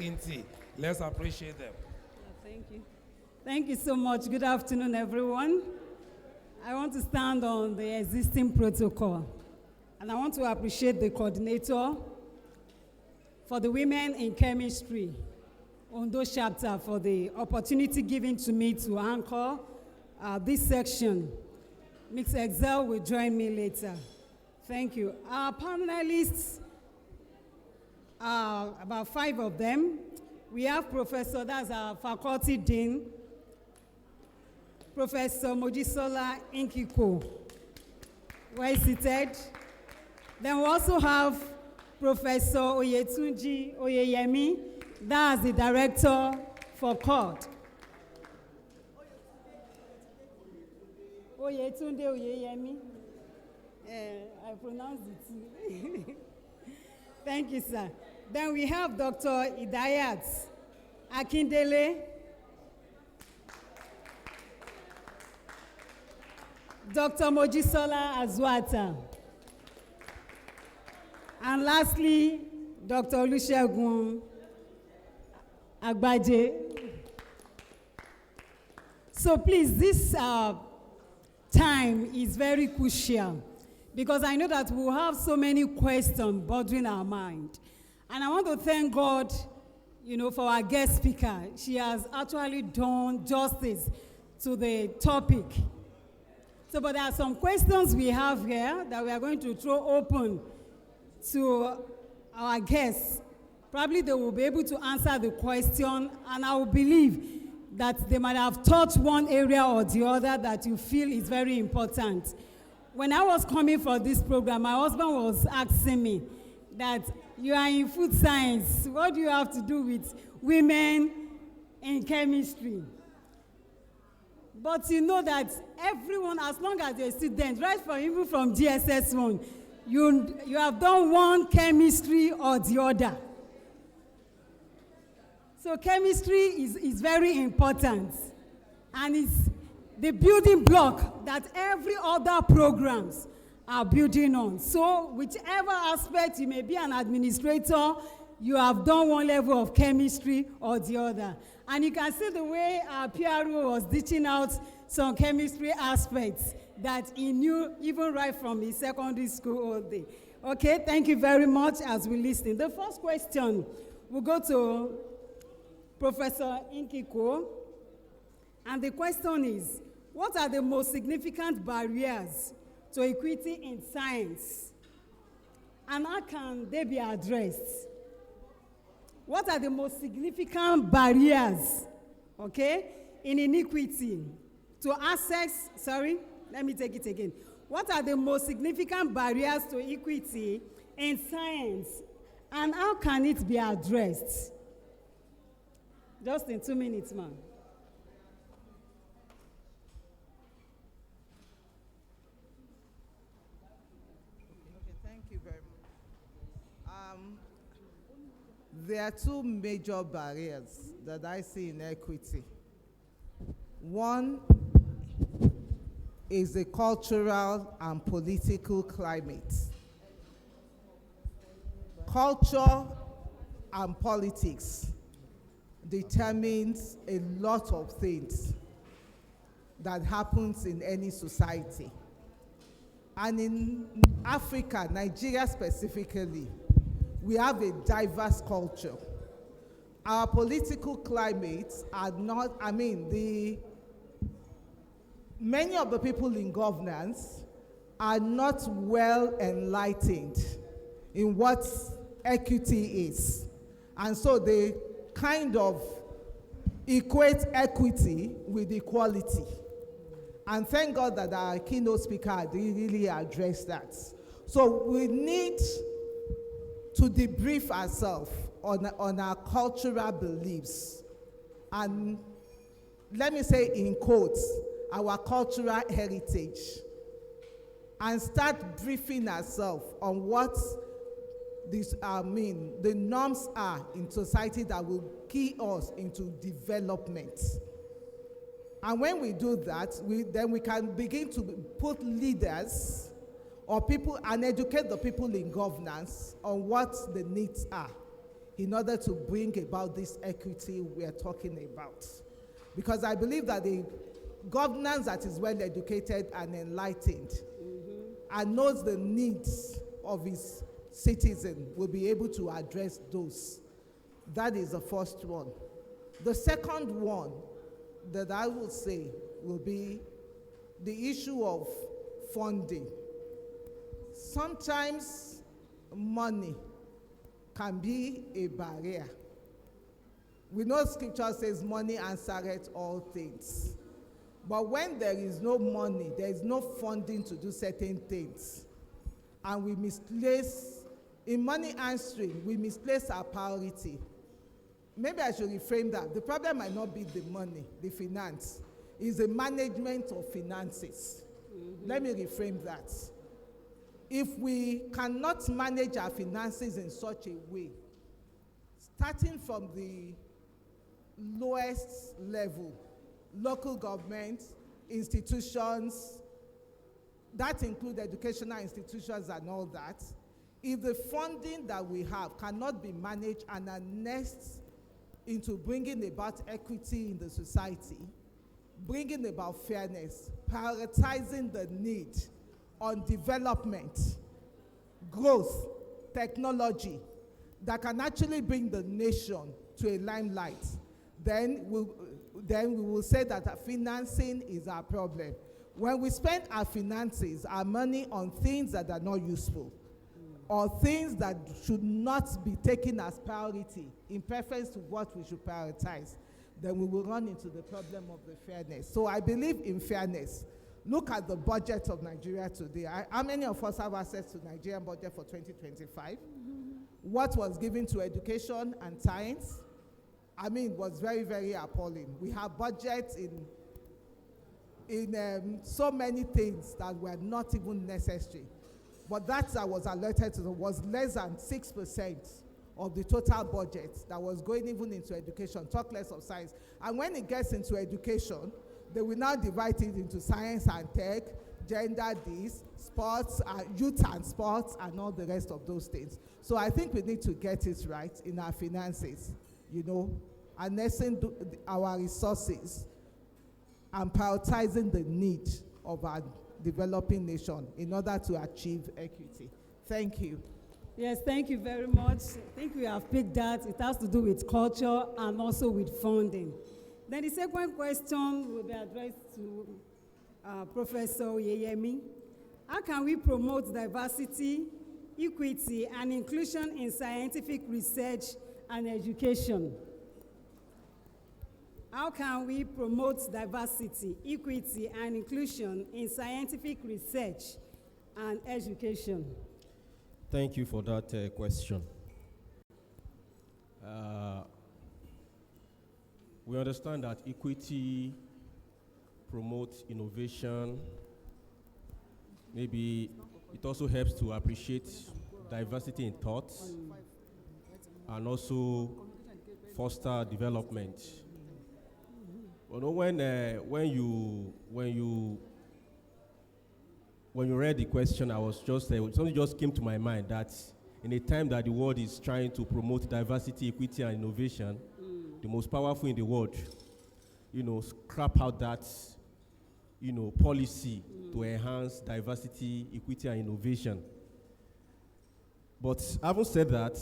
Inti. Let's appreciate them. Thank you. Thank you so much. Good afternoon, everyone. I want to stand on the existing protocol. And I want to appreciate the coordinator for the Women in Chemistry, Ondo chapter, for the opportunity given to me to anchor this section. Ms. Excel will join me later. Thank you. Our panelists, about 5 of them. We have Professor, that's our faculty dean, Professor Mojisola Inkiko, well seated. Then we also have Professor Oyetunji Oyeyemi, that's the director for CORD. Oyetunde Oyeyemi, I pronounced it. Thank you, sir. Then we have Dr. Idayat Akindele, Dr. Mojisola Azwata, and lastly, Dr. Olusegun Agbaje. So please, this time is very crucial because I know that we'll have so many questions bothering our mind. And I want to thank God, for our guest speaker. She has actually done justice to the topic. So, but there are some questions we have here that we are going to throw open to our guests. Probably they will be able to answer the question, and I will believe that they might have touched one area or the other that you feel is very important. When I was coming for this program, my husband was asking me that you are in food science. What do you have to do with women in chemistry? But you know that everyone, as long as you're a student, right from even from GSS1, you have done one chemistry or the other. So chemistry is very important, and it's the building block that every other programs are building on. So whichever aspect, you may be an administrator, you have done one level of chemistry or the other. And you can see the way our PRO was ditching out some chemistry aspects that he knew even right from his secondary school all day. Okay, thank you very much as we listen. The first question will go to Professor Inkiko. And the question is, what are the most significant barriers to equity in science? And how can they be addressed? What are the most significant barriers, in inequity to access, What are the most significant barriers to equity in science, and how can it be addressed? Just in 2 minutes, ma'am. There are 2 major barriers that I see in equity. One is the cultural and political climate. Culture and politics determines a lot of things that happens in any society. And in Africa, Nigeria specifically, we have a diverse culture. Our political climates are not, many of the people in governance are not well enlightened in what equity is. And so they kind of equate equity with equality. And thank God that our keynote speaker really addressed that. So we need to debrief ourselves on our cultural beliefs, and let me say in quotes, our cultural heritage, and start briefing ourselves on what the norms are in society that will key us into development. And when we do that, then we can begin to put leaders or people and educate the people in governance on what the needs are in order to bring about this equity we are talking about. Because I believe that the governance that is well educated and enlightened and knows the needs of its citizen will be able to address those. That is the first one. The second one that I will say will be the issue of funding. Sometimes money can be a barrier. We know scripture says money answereth all things. But when there is no money, there is no funding to do certain things, and we misplace, in money answering, we misplace our priority. Maybe I should reframe that. The problem might not be the money, the finance. It's the management of finances. Let me reframe that. If we cannot manage our finances in such a way, starting from the lowest level, local government, institutions, that include educational institutions and all that, if the funding that we have cannot be managed and harnessed into bringing about equity in the society, bringing about fairness, prioritizing the need on development, growth, technology, that can actually bring the nation to a limelight, then we will say that financing is our problem. When we spend our finances, our money on things that are not useful, or things that should not be taken as priority in preference to what we should prioritize, then we will run into the problem of the fairness. So I believe in fairness. Look at the budget of Nigeria today. How many of us have access to Nigerian budget for 2025? What was given to education and science, was very, very appalling. We have budgets in so many things that were not even necessary. But that I was alerted to was less than 6% of the total budget that was going even into education, talk less of science. And when it gets into education, they will now divide it into science and tech, gender this, sports, youth and sports, and all the rest of those things. So I think we need to get it right in our finances, harnessing our resources and prioritizing the need of our developing nation in order to achieve equity. Thank you. Yes, thank you very much. I think we have picked that. It has to do with culture and also with funding. Then the second question will be addressed to Professor Oyeyemi. How can we promote diversity, equity, and inclusion in scientific research and education? How can we promote diversity, equity, and inclusion in scientific research and education? Thank you for that question. We understand that equity promotes innovation. Maybe it also helps to appreciate diversity in thought and also foster development. When you read the question, I was just something just came to my mind that in a time that the world is trying to promote diversity, equity, and innovation, the most powerful in the world, scrap out that, policy to enhance diversity, equity, and innovation. But having said that,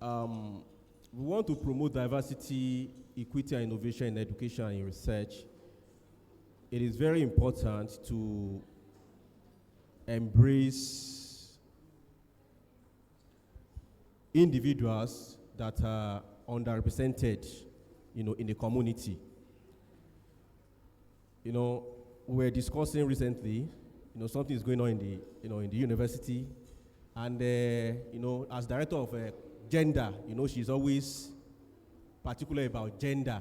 we want to promote diversity, equity, and innovation in education and in research. It is very important to embrace individuals that are underrepresented, in the community. We were discussing recently, something is going on in the university, and as director of gender, she's always particular about gender,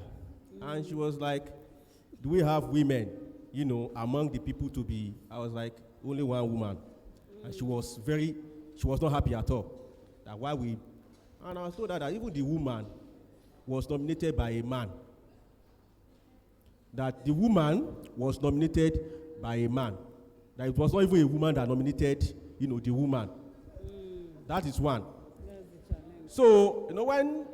and she was like, "Do we have women, among the people to be?" I was like, "Only one woman," and she was not happy at all. That why we, and I was told that even the woman was nominated by a man. That the woman was nominated by a man. That it was not even a woman that nominated, the woman. That is one. So, when,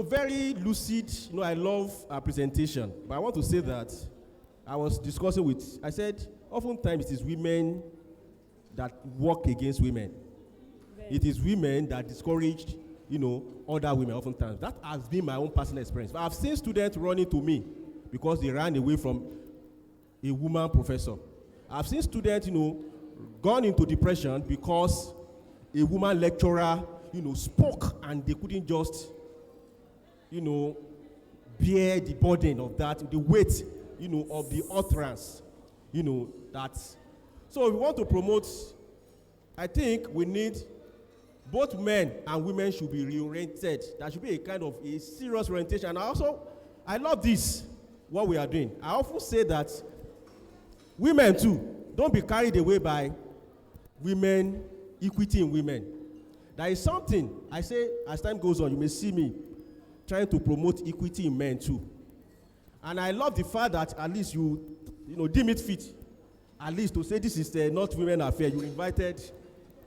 very lucid, I love our presentation. But I want to say that I was discussing I said, oftentimes it is women that work against women. It is women that discourage, other women oftentimes. That has been my own personal experience. But I've seen students running to me because they ran away from a woman professor. I've seen students, gone into depression because a woman lecturer, spoke and they couldn't just, bear the burden of that, the weight, of the utterance, that. So if we want to promote, I think we need both men and women should be reoriented. There should be a kind of a serious orientation. And I love this, what we are doing. I often say that women too, don't be carried away by women, equity in women. There is something, I say, as time goes on, you may see me trying to promote equity in men too. And I love the fact that at least you deem it fit, at least to say this is not women affair. You invited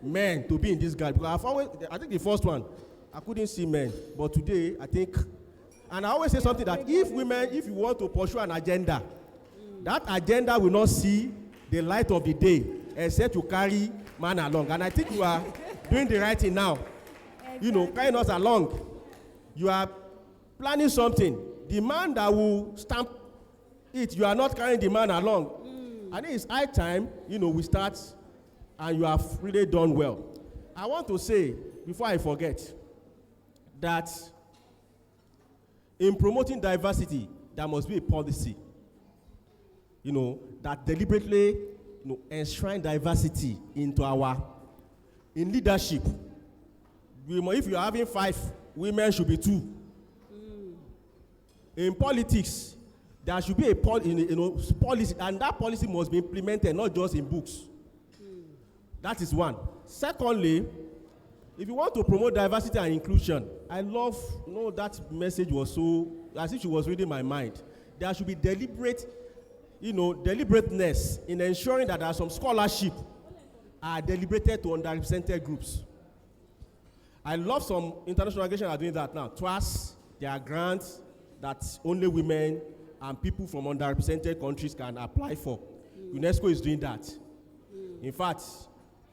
men to be in this guide. Because I think the first one, I couldn't see men. But today, I think, and I always say something that if you want to pursue an agenda, that agenda will not see the light of the day, except you carry man along. And I think you are doing the right thing now. Carrying us along. You are planning something. The man that will stamp it, you are not carrying the man along. I think it's high time, we start, and you have really done well. I want to say, before I forget, that in promoting diversity, there must be a policy, that deliberately, enshrine diversity into in leadership. If you're having 5, women should be 2. In politics, there should be a policy, and that policy must be implemented, not just in books. That is one. Secondly, if you want to promote diversity and inclusion, I love, that message was so, as if she was reading my mind. There should be deliberateness in ensuring that there are some scholarship are deliberated to underrepresented groups. I love some international organizations are doing that now. TWAS, there are grants that only women and people from underrepresented countries can apply for. UNESCO is doing that. In fact,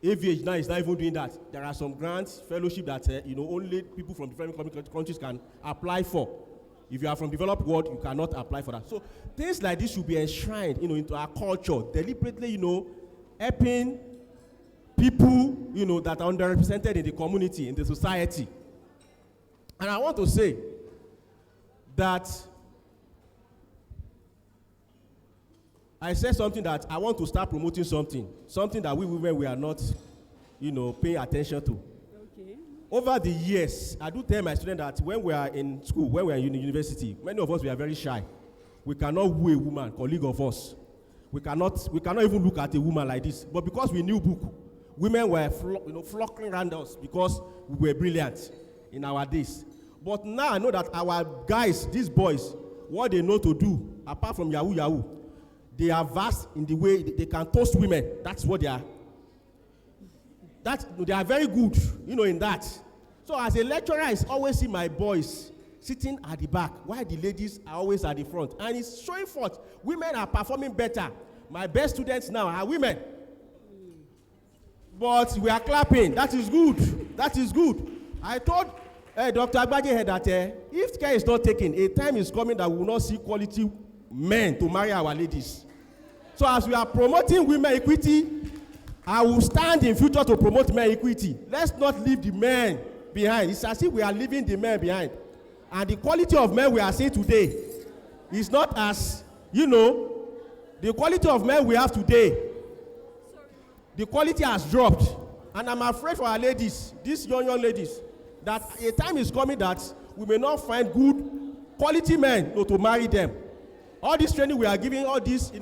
AVH now is not even doing that. There are some grants, fellowship that only people from different countries can apply for. If you are from developed world, you cannot apply for that. So things like this should be enshrined, into our culture, deliberately, helping people, that are underrepresented in the community, in the society. And I want to say that I said something that I want to start promoting something that we women we are not, paying attention to. Okay. Over the years, I do tell my students that when we are in school, when we are in university, many of us we are very shy. We cannot woo a woman, colleague of us. We cannot even look at a woman like this. But because we knew book, women were flocking around us because we were brilliant in our days. But now I know that our guys, these boys, what they know to do, apart from Yahoo, they are vast in the way they can toast women. That's what they are. They are very good, in that. So as a lecturer, I always see my boys sitting at the back, while the ladies are always at the front. And it's showing forth, women are performing better. My best students now are women. But we are clapping. That is good. That is good. I told Dr. Agbaje here that if care is not taken, a time is coming that we will not see quality men to marry our ladies. So as we are promoting women equity, I will stand in future to promote men equity. Let's not leave the men behind. It's as if we are leaving the men behind. And the quality of men we are seeing today is not as, the quality of men we have today, the quality has dropped. And I'm afraid for our ladies, these young ladies, that a time is coming that we may not find good quality men to marry them. All this training we are giving, all this,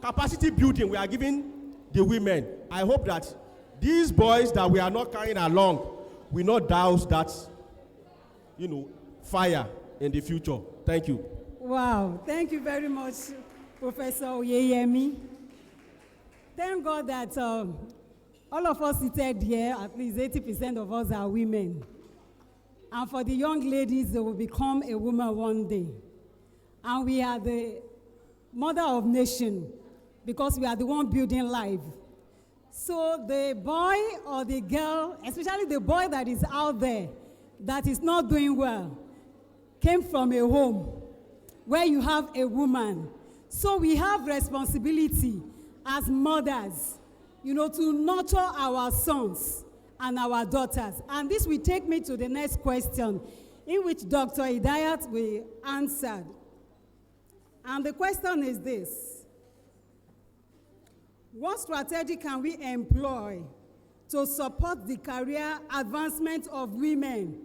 capacity building we are giving the women. I hope that these boys that we are not carrying along will not douse that, fire in the future. Thank you. Wow, thank you very much, Professor Oyeyemi. Thank God that all of us seated here, at least 80% of us are women. And for the young ladies, they will become a woman one day. And we are the mother of nation because we are the one building life. So the boy or the girl, especially the boy that is out there that is not doing well, came from a home where you have a woman. So we have responsibility as mothers, to nurture our sons and our daughters. And this will take me to the next question, in which Dr. Idayat will answer. And the question is this: what strategy can we employ to support the career advancement of women?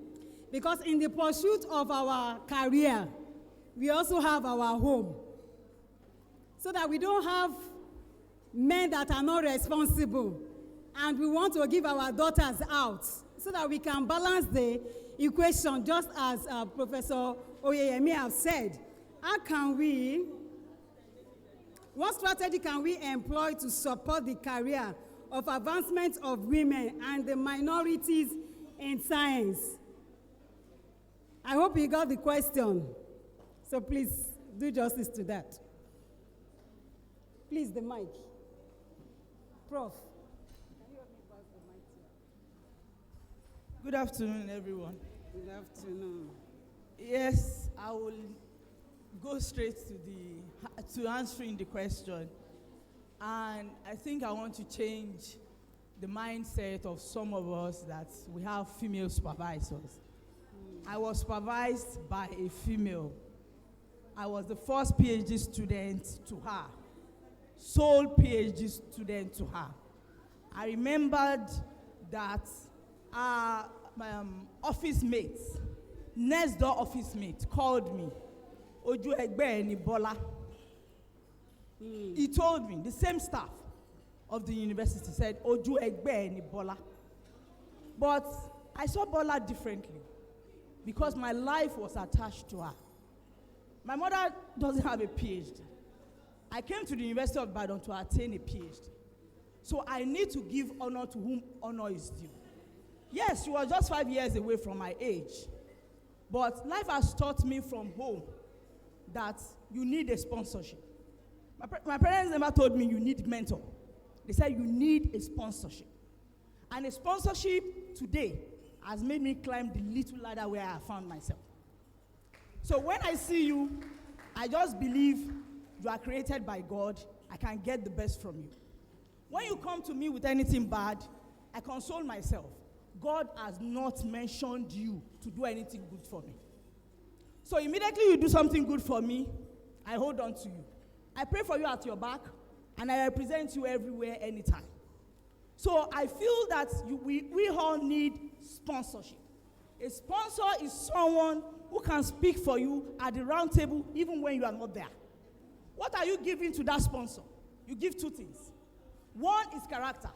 Because in the pursuit of our career, we also have our home. So that we don't have men that are not responsible, and we want to give our daughters out, so that we can balance the equation, just as Professor Oyeyemi have said. What strategy can we employ to support the career of advancement of women and the minorities in science? I hope you got the question. So please do justice to that. Please, the mic. Prof. Can you help me pass the mic to you? Good afternoon, everyone. Good afternoon. Yes, I will go straight to answering the question. And I think I want to change the mindset of some of us that we have female supervisors. I was supervised by a female. I was the first PhD student to her, sole PhD student to her. I remembered that our office mate, next door office mate, called me. Oju Egbe ni Bola. He told me, the same staff of the university said, Oju Egbe ni Bola. But I saw Bola differently because my life was attached to her. My mother doesn't have a PhD. I came to the University of Ibadan to attain a PhD. So I need to give honor to whom honor is due. Yes, she was just 5 years away from my age. But life has taught me from home that you need a sponsorship. My parents never told me you need a mentor. They said you need a sponsorship. And a sponsorship today has made me climb the little ladder where I found myself. So when I see you, I just believe you are created by God. I can get the best from you. When you come to me with anything bad, I console myself. God has not mentioned you to do anything good for me. So immediately you do something good for me, I hold on to you. I pray for you at your back, and I represent you everywhere, anytime. So I feel that we all need sponsorship. A sponsor is someone who can speak for you at the round table even when you are not there. What are you giving to that sponsor? You give two things. One is character.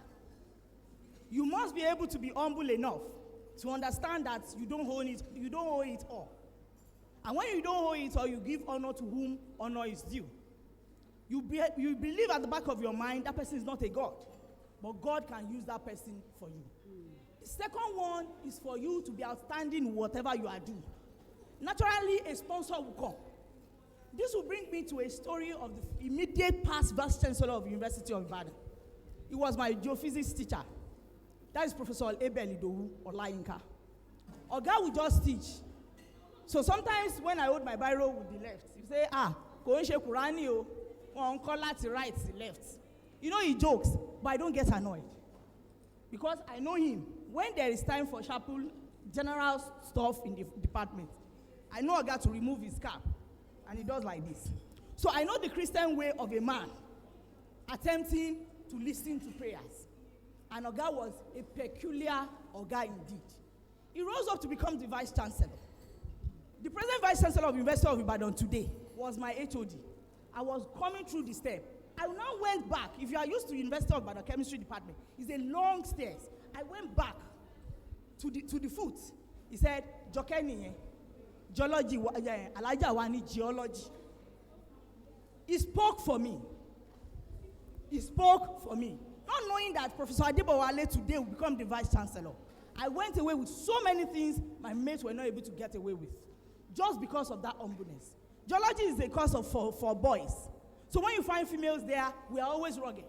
You must be able to be humble enough to understand that you don't owe it all. And when you don't owe it all, you give honor to whom honor is due. You believe at the back of your mind that person is not a God, but God can use that person for you. The second one is for you to be outstanding in whatever you are doing. Naturally, a sponsor will come. This will bring me to a story of the immediate past Vice Chancellor of the University of Ibadan. He was my geophysics teacher. That is Professor FEB.11022025. Oga will just teach. So sometimes when I hold my biro with the left, you say, go and shake Kurani o, or call lati right, left. You know he jokes, but I don't get annoyed. Because I know him. When there is time for chapel, general stuff in the department, I know Oga to remove his cap, and he does like this. So I know the Christian way of a man attempting to listen to prayers. And Oga was a peculiar Oga indeed. He rose up to become the Vice Chancellor. The present Vice Chancellor of the University of Ibadan today was my HOD. I was coming through the step. I now went back. If you are used to University of Ibadan chemistry department, it's a long stairs. I went back to the foot. He said, Jokeni, geology, Elijah Wani, geology. He spoke for me. He spoke for me. Not knowing that Professor Adebowale today will become the Vice Chancellor. I went away with so many things my mates were not able to get away with, just because of that humbleness. Geology is a course for boys. So when you find females there, we are always rugged.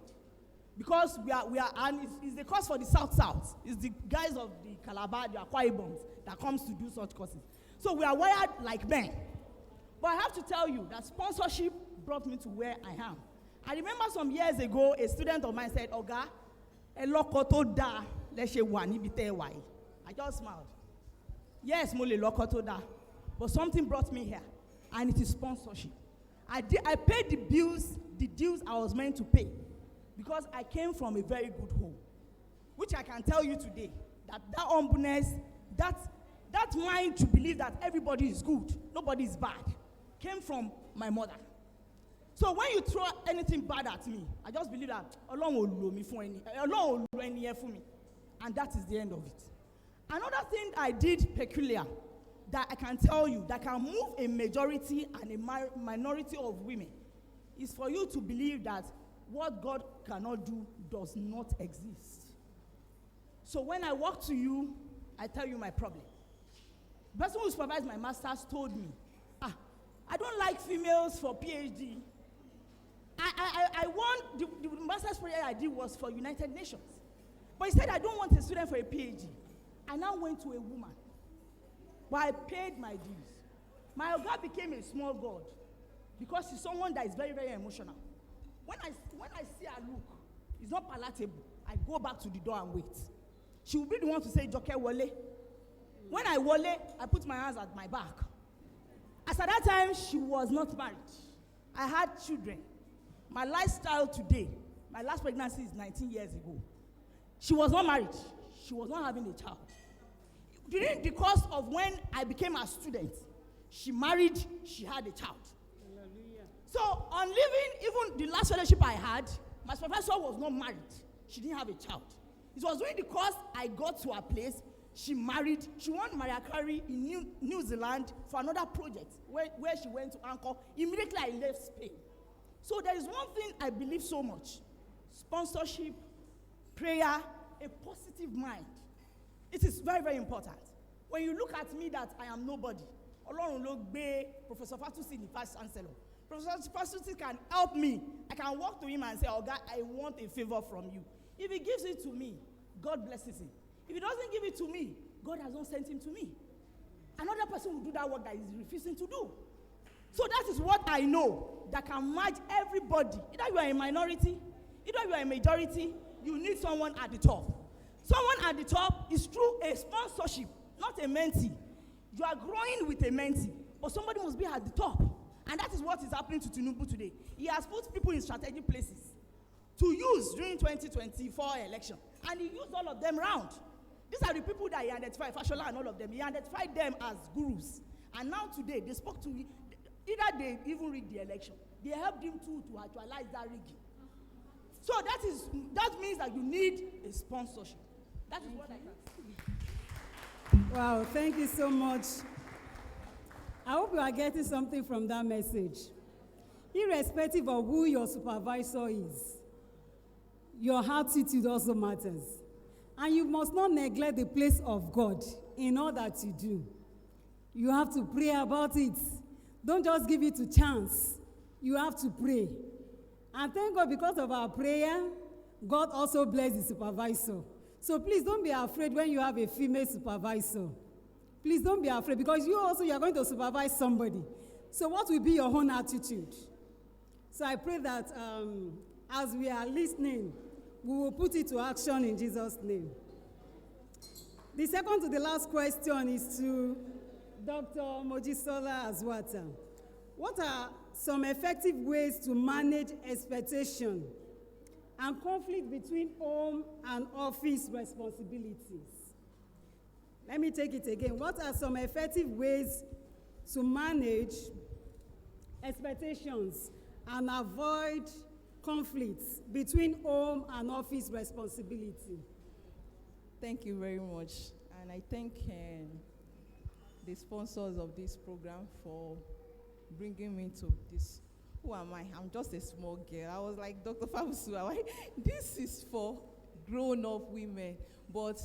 Because we are, and it's the course for the South. It's the guys of the Calabar, the Akwa Iboms, that comes to do such courses. So we are wired like men. But I have to tell you that sponsorship brought me to where I am. I remember some years ago, a student of mine said, Oga, elokoto da leshe wani bite wai. I just smiled. Yes, mole lokoto da. But something brought me here, and it is sponsorship. I paid the dues I was meant to pay, because I came from a very good home, which I can tell you today, that humbleness, that mind to believe that everybody is good, nobody is bad, came from my mother. So when you throw anything bad at me, I just believe that Allah will do me for any, Allah will do any for me, and that is the end of it. Another thing I did peculiar, that I can tell you, that can move a majority and a minority of women, is for you to believe that what God cannot do does not exist. So when I walk to you, I tell you my problem. The person who supervised my master's told me, I don't like females for PhD. I want, the master's project I did was for United Nations. But he said, I don't want a student for a PhD. I now went to a woman. But I paid my dues. My Oga became a small god, because she's someone that is very, very emotional. When I see her look, it's not palatable. I go back to the door and wait. She will be the one to say, Joke Wole. When I wole, I put my hands at my back. As at that time, she was not married. I had children. My lifestyle today, my last pregnancy is 19 years ago. She was not married. She was not having a child. During the course of when I became a student, she married, she had a child. Hallelujah. So on leaving, even the last fellowship I had, my professor was not married. She didn't have a child. It was during the course I got to her place, she married. She won Mariah Carey in New Zealand for another project where she went to anchor. Immediately I left Spain. So there is one thing I believe so much: sponsorship, prayer, a positive mind. It is very, very important. When you look at me that I am nobody, Ọlọ́run ló gbé Professor Fatusi, the Vice Chancellor. Professor Fatusi can help me. I can walk to him and say, Oga, I want a favor from you. If he gives it to me, God blesses him. If he doesn't give it to me, God has not sent him to me. Another person will do that work that he's refusing to do. So that is what I know that can match everybody. Either you are a minority, either you are a majority, you need someone at the top. Someone at the top is through a sponsorship, not a mentee. You are growing with a mentee, but somebody must be at the top. And that is what is happening to Tinubu today. He has put people in strategic places to use during 2024 election. And he used all of them round. These are the people that he identified, Fashola and all of them. He identified them as gurus. And now today, they spoke to him. Either they even rigged the election. They helped him to actualize that rigging. So that means that you need a sponsorship. That is what I can say. Wow, thank you so much. I hope you are getting something from that message. Irrespective of who your supervisor is, your attitude also matters. And you must not neglect the place of God in all that you do. You have to pray about it. Don't just give it to chance. You have to pray. And thank God, because of our prayer, God also blessed the supervisor. So please don't be afraid when you have a female supervisor. Please don't be afraid, because you are going to supervise somebody. So what will be your own attitude? So I pray that as we are listening, we will put it to action in Jesus' name. The second to the last question is to Dr. Mojisola Azwata. What are some effective ways to manage expectation and conflict between home and office responsibilities? Let me take it again. What are some effective ways to manage expectations and avoid conflicts between home and office responsibility? Thank you very much. And I thank the sponsors of this program for bringing me to this. Who am I? I'm just a small girl. I was like, Dr. Fabusu, this is for grown-up women. But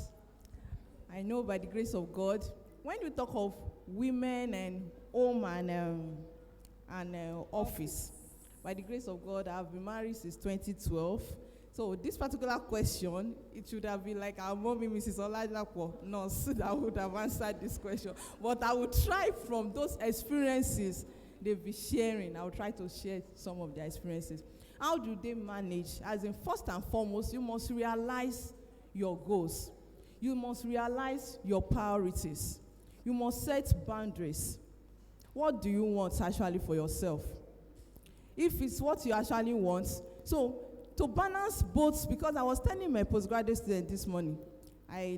I know by the grace of God, when you talk of women and home and office, by the grace of God, I've been married since 2012. So this particular question, it should have been like our mommy, Mrs. Oladapo, nurse, that would have answered this question. But I will try from those experiences they've been sharing. I will try to share some of their experiences. How do they manage? As in, first and foremost, you must realize your goals. You must realize your priorities. You must set boundaries. What do you want actually for yourself? If it's what you actually want, so to balance both, because I was telling my postgraduate student this morning,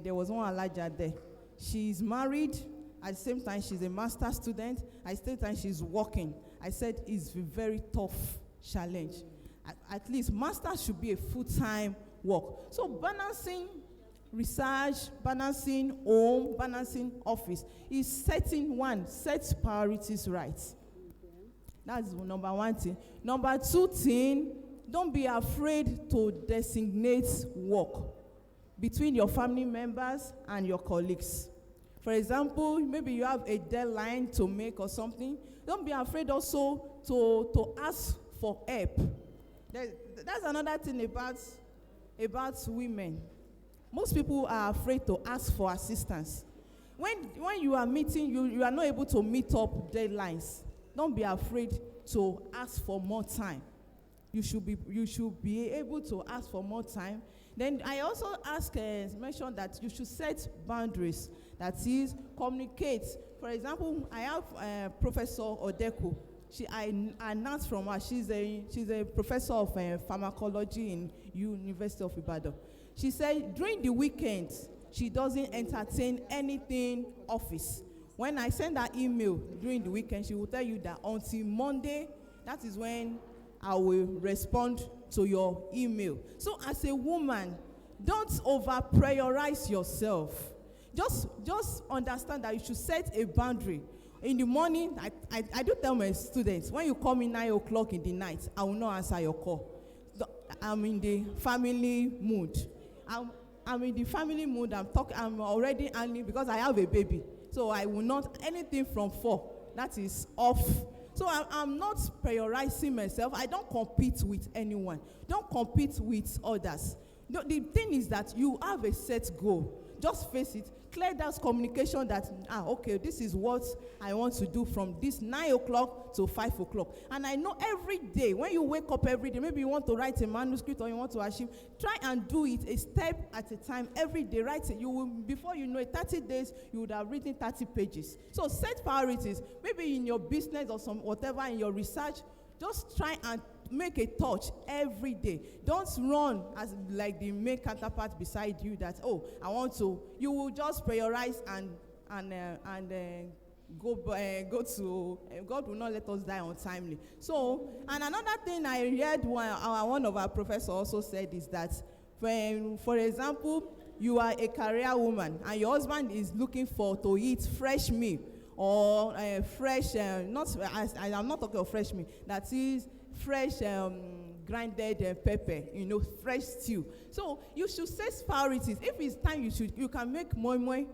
there was one Elijah there. She's married, at the same time she's a master's student, at the same time she's working. I said it's a very tough challenge. At least masters should be a full-time work. So balancing research, balancing home, balancing office is set priorities right. That's number one thing. Number two thing, don't be afraid to designate work between your family members and your colleagues. For example, maybe you have a deadline to make or something. Don't be afraid also to ask for help. That's another thing about women. Most people are afraid to ask for assistance. When you are meeting, you are not able to meet up deadlines. Don't be afraid to ask for more time. You should be able to ask for more time. Then I also mentioned that you should set boundaries. That is, communicate. For example, I have Professor Odeku. I announced from her. She's a professor of pharmacology in University of Ibadan. She said during the weekends she doesn't entertain anything office. When I send her email during the weekend, she will tell you that until Monday, that is when I will respond to your email. So as a woman, don't over-prioritize yourself. Just understand that you should set a boundary. In the morning, I do tell my students, when you call me 9 o'clock in the night, I will not answer your call. I'm in the family mood. I'm in the family mood. I'm already angry because I have a baby. So I will not, anything from 4, that is off. So I'm not prioritizing myself. I don't compete with anyone. Don't compete with others. The thing is that you have a set goal. Just face it. Clear that communication that, okay, this is what I want to do from this 9 o'clock to 5 o'clock. And I know every day, when you wake up every day, maybe you want to write a manuscript or you want to achieve, try and do it a step at a time every day. Write it. You will, before you know it, 30 days, you would have written 30 pages. So set priorities. Maybe in your business or whatever, in your research, just try and make a touch every day. Don't run as like the main counterpart beside you that, I want to. You will just prioritize and go to, God will not let us die untimely. So, and another thing I read one of our professors also said is that when, for example, you are a career woman and your husband is looking to eat fresh meat or fresh, I'm not talking of fresh meat, that is fresh grinded pepper, fresh stew. So you should set priorities. If it's time, you can make moi,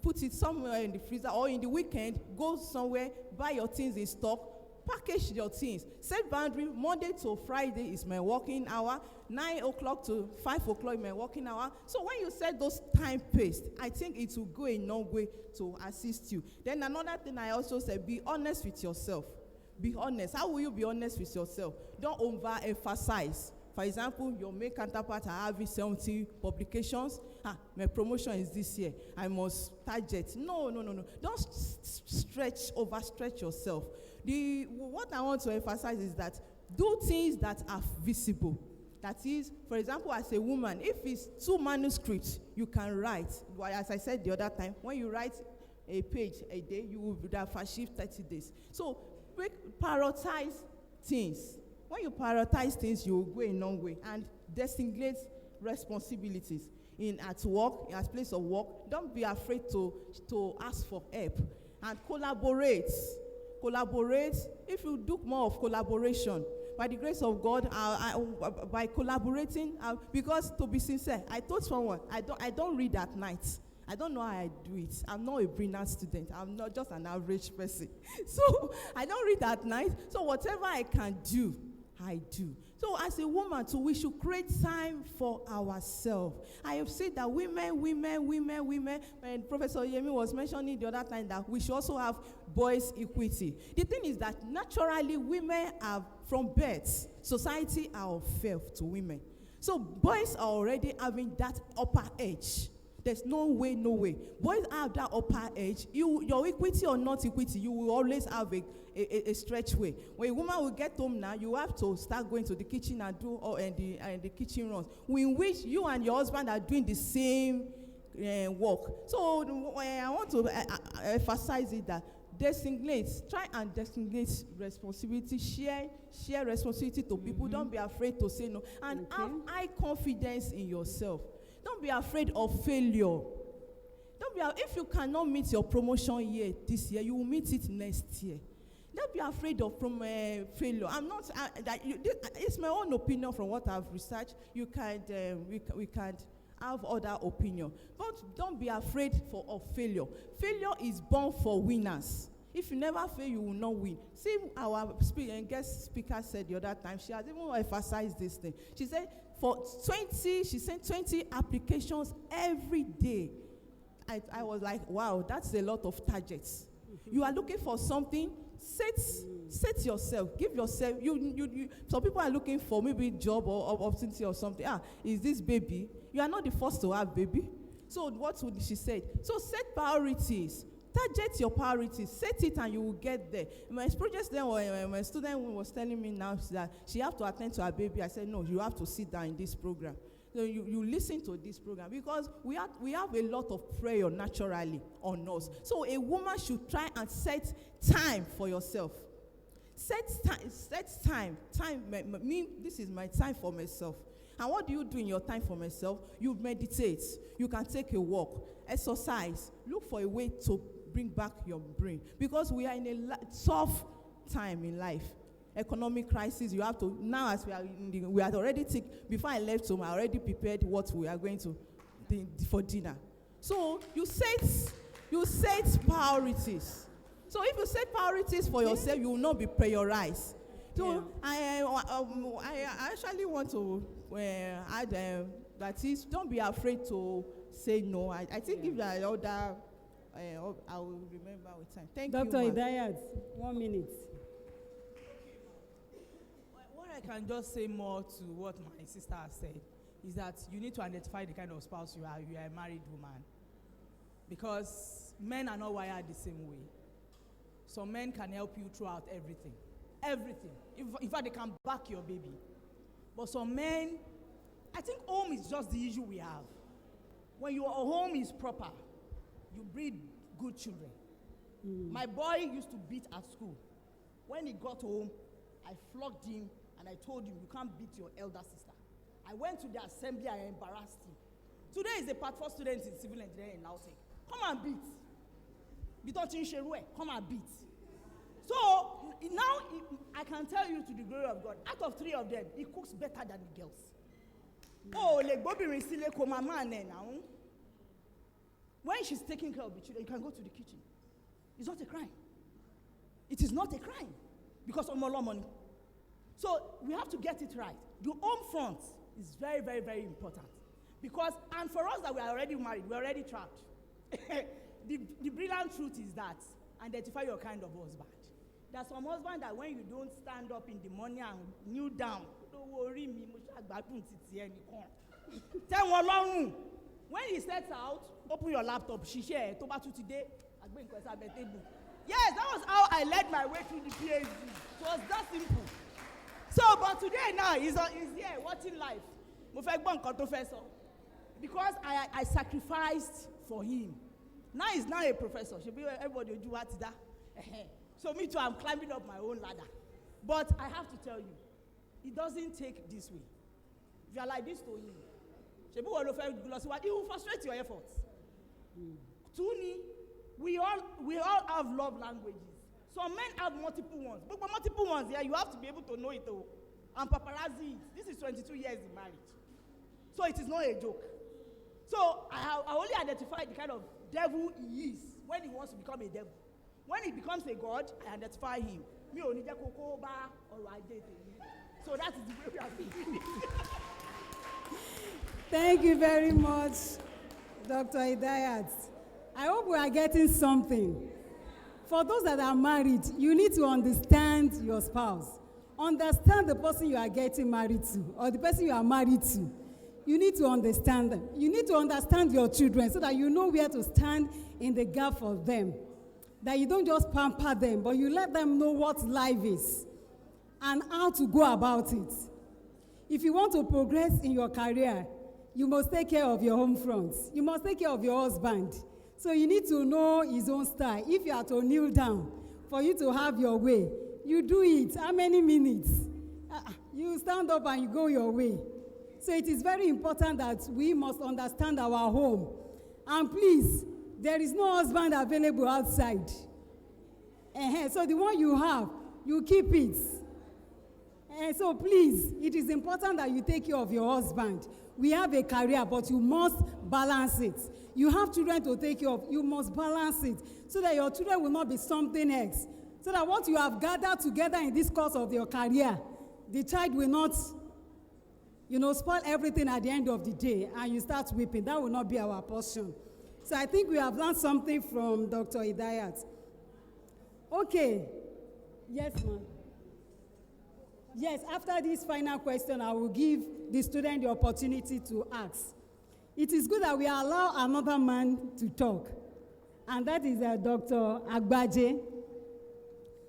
put it somewhere in the freezer, or in the weekend, go somewhere, buy your things in stock, package your things. Set boundary. Monday to Friday is my working hour. 9 o'clock to 5 o'clock is my working hour. So when you set those time paced, I think it will go a long way to assist you. Then another thing I also said, be honest with yourself. Be honest. How will you be honest with yourself? Don't overemphasize. For example, your main counterpart are having 70 publications. My promotion is this year. I must target. No. Don't overstretch yourself. What I want to emphasize is that do things that are visible. That is, for example, as a woman, if it's 2 manuscripts, you can write. As I said the other time, when you write a page a day, you will have achieved 30 days. So prioritize things. When you prioritize things, you will go a long way. And designate responsibilities at work, at place of work. Don't be afraid to ask for help. And collaborate. If you do more of collaboration, by the grace of God, by collaborating, because to be sincere, I told someone, I don't read at night. I don't know how I do it. I'm not a brilliant student. I'm not just an average person. So I don't read at night. So whatever I can do, I do. So as a woman too, we should create time for ourselves. I have said that women, when Professor Yemi was mentioning the other time that we should also have boys' equity. The thing is that naturally women are, from birth, society are unfair to women. So boys are already having that upper edge. There's no way. Boys have that upper edge. Your equity or not equity, you will always have a stretch way. When a woman will get home now, you have to start going to the kitchen and do the kitchen runs, in which you and your husband are doing the same work. So I want to emphasize it that try and designate responsibility, share responsibility to people. Don't be afraid to say no, and have high confidence in yourself. Don't be afraid of failure. If you cannot meet your promotion this year, you will meet it next year. Don't be afraid of failure. It's my own opinion from what I've researched. We can have other opinion, but don't be afraid of failure. Failure is born for winners. If you never fail, you will not win. See, our guest speaker said the other time, she has even emphasized this thing. She said, she sent 20 applications every day. I was like, wow, that's a lot of targets. You are looking for something, set yourself, give yourself, some people are looking for maybe job or opportunity or something. Is this baby? You are not the first to have baby. So what would she say? So set priorities. Target your priorities, set it, and you will get there. My project then, my student was telling me now that she have to attend to her baby. I said, no, you have to sit down in this program. So you listen to this program, because we have a lot of prayer naturally on us. So a woman should try and set time for yourself. Set time. This is my time for myself. And what do you do in your time for myself? You meditate. You can take a walk, exercise. Look for a way to bring back your brain, because we are in a tough time in life. Economic crisis. You have to now, as we are already before I left home, I already prepared what we are going to for dinner. So you set priorities. So if you set priorities for yourself, you will not be prioritized. So I actually want to add that is, don't be afraid to say no. I think if there are other, I will remember with time. Thank you, Dr. Idayat, 1 minute. What I can just say more to what my sister has said is that you need to identify the kind of spouse you are. You are a married woman. Because men are not wired the same way. Some men can help you throughout everything. Everything. In fact, they can back your baby. But some men, I think home is just the issue we have. When your home is proper, you breed good children. My boy used to beat at school. When he got home, I flogged him and I told him, you can't beat your elder sister. I went to the assembly, I embarrassed him. Today is a part 4 student in civil engineering in Lautech. Come and beat. Come and beat. So now I can tell you, to the glory of God, out of 3 of them, he cooks better than the girls. When she's taking care of the children, you can go to the kitchen. It's not a crime. It is not a crime, because of more money. So we have to get it right. The home front is very, very, very important. Because, and for us that we are already married, we're already trapped. The brilliant truth is that, identify your kind of husband. There's some husband that when you don't stand up in the morning and kneel down, don't worry me, tell one long. When he sets out, open your laptop, she share, toba to today, yes, that was how I led my way through the PhD. It was that simple. So, but today now, he's here watching life. Because I sacrificed for him. Now he's now a professor. Everybody will do what is that. So me too, I'm climbing up my own ladder. But I have to tell you, it doesn't take this way. If you are like this to him, he will frustrate your efforts. Tuni, we all have love languages. Some men have multiple ones. But multiple ones, yeah, you have to be able to know it all. And paparazzi, this is 22 years in marriage. So it is not a joke. So I only identify the kind of devil he is when he wants to become a devil. When he becomes a god, I identify him. Mi ò ní jẹ́ kó kó bá ọ̀rọ̀ ajé tèmi. So that is the way we are beginning. Thank you very much, Dr. Idayat. I hope we are getting something. For those that are married, you need to understand your spouse. Understand the person you are getting married to or the person you are married to. You need to understand them. You need to understand your children so that you know where to stand in the gap for them. That you don't just pamper them, but you let them know what life is and how to go about it. If you want to progress in your career, you must take care of your home front. You must take care of your husband. So you need to know his own style. If you are to kneel down for you to have your way, you do it. How many minutes? You stand up and you go your way. So it is very important that we must understand our home. And please, there is no husband available outside. So the one you have, you keep it. So please, it is important that you take care of your husband. We have a career, but you must balance it. You have children to take care of. You must balance it so that your children will not be something else. So that what you have gathered together in this course of your career, the child will not, spoil everything at the end of the day and you start weeping. That will not be our portion. So I think we have learned something from Dr. Idayat. Okay. Yes, ma'am. Yes, after this final question, I will give the student the opportunity to ask. It is good that we allow another man to talk, and that is Dr. Agbaje.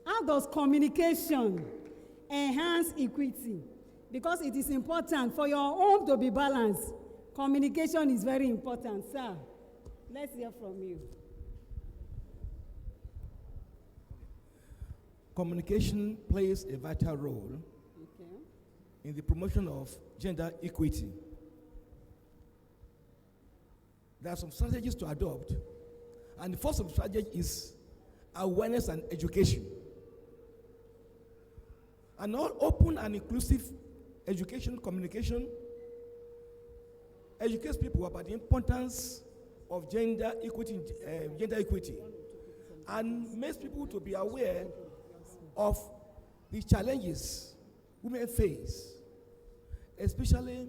How does communication enhance equity? Because it is important for your home to be balanced. Communication is very important. Sir, let's hear from you. Communication plays a vital role in the promotion of gender equity. There are some strategies to adopt, and the first strategy is awareness and education. An all open and inclusive education, communication, educates people about the importance of gender equity, and makes people to be aware of the challenges women face, especially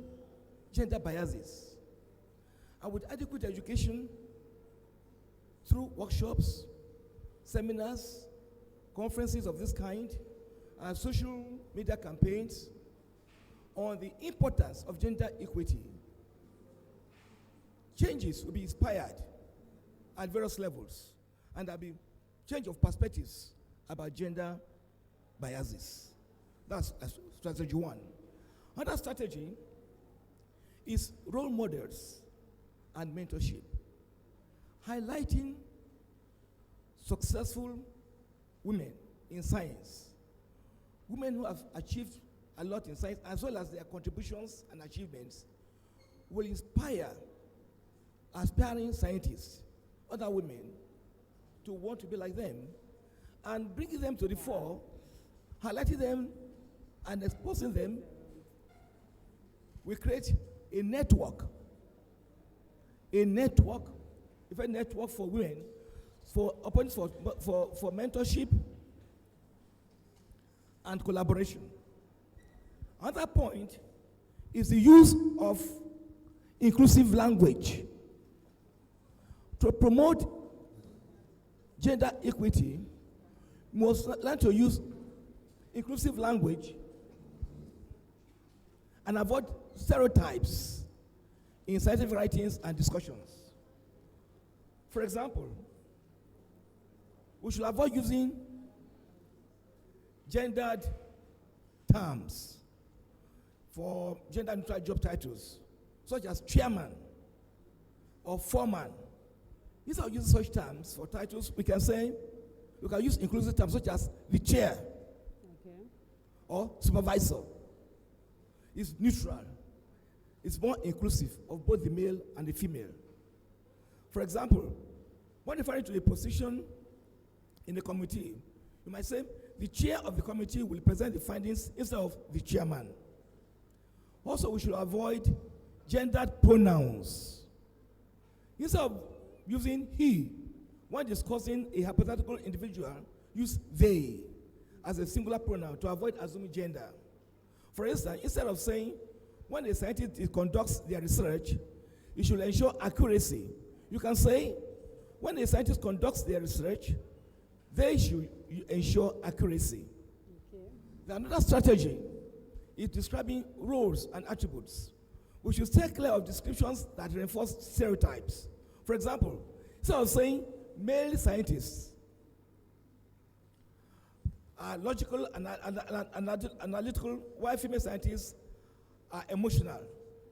gender biases. And with adequate education through workshops, seminars, conferences of this kind, and social media campaigns on the importance of gender equity, changes will be inspired at various levels, and there'll be change of perspectives about gender biases. That's strategy one. Another strategy is role models and mentorship, highlighting successful women in science, women who have achieved a lot in science, as well as their contributions and achievements, will inspire aspiring scientists, other women, to want to be like them, and bringing them to the fore, highlighting them and exposing them. We create a network, a network for women, for opportunities for mentorship and collaboration. Another point is the use of inclusive language. To promote gender equity, we must learn to use inclusive language and avoid stereotypes in scientific writings and discussions. For example, we should avoid using gendered terms for gender-neutral job titles, such as chairman or foreman. Instead of using such terms for titles, we can use inclusive terms such as the chair or supervisor. It's neutral. It's more inclusive of both the male and the female. For example, when referring to a position in the committee, you might say the chair of the committee will present the findings instead of the chairman. Also, we should avoid gendered pronouns Instead of using he, when discussing a hypothetical individual, use they as a singular pronoun to avoid assuming gender. For instance, instead of saying, when a scientist conducts their research, it should ensure accuracy. You can say, when a scientist conducts their research, they should ensure accuracy. Okay. Another strategy is describing roles and attributes. We should stay clear of descriptions that reinforce stereotypes. For example, instead of saying male scientists are logical and analytical, while female scientists are emotional,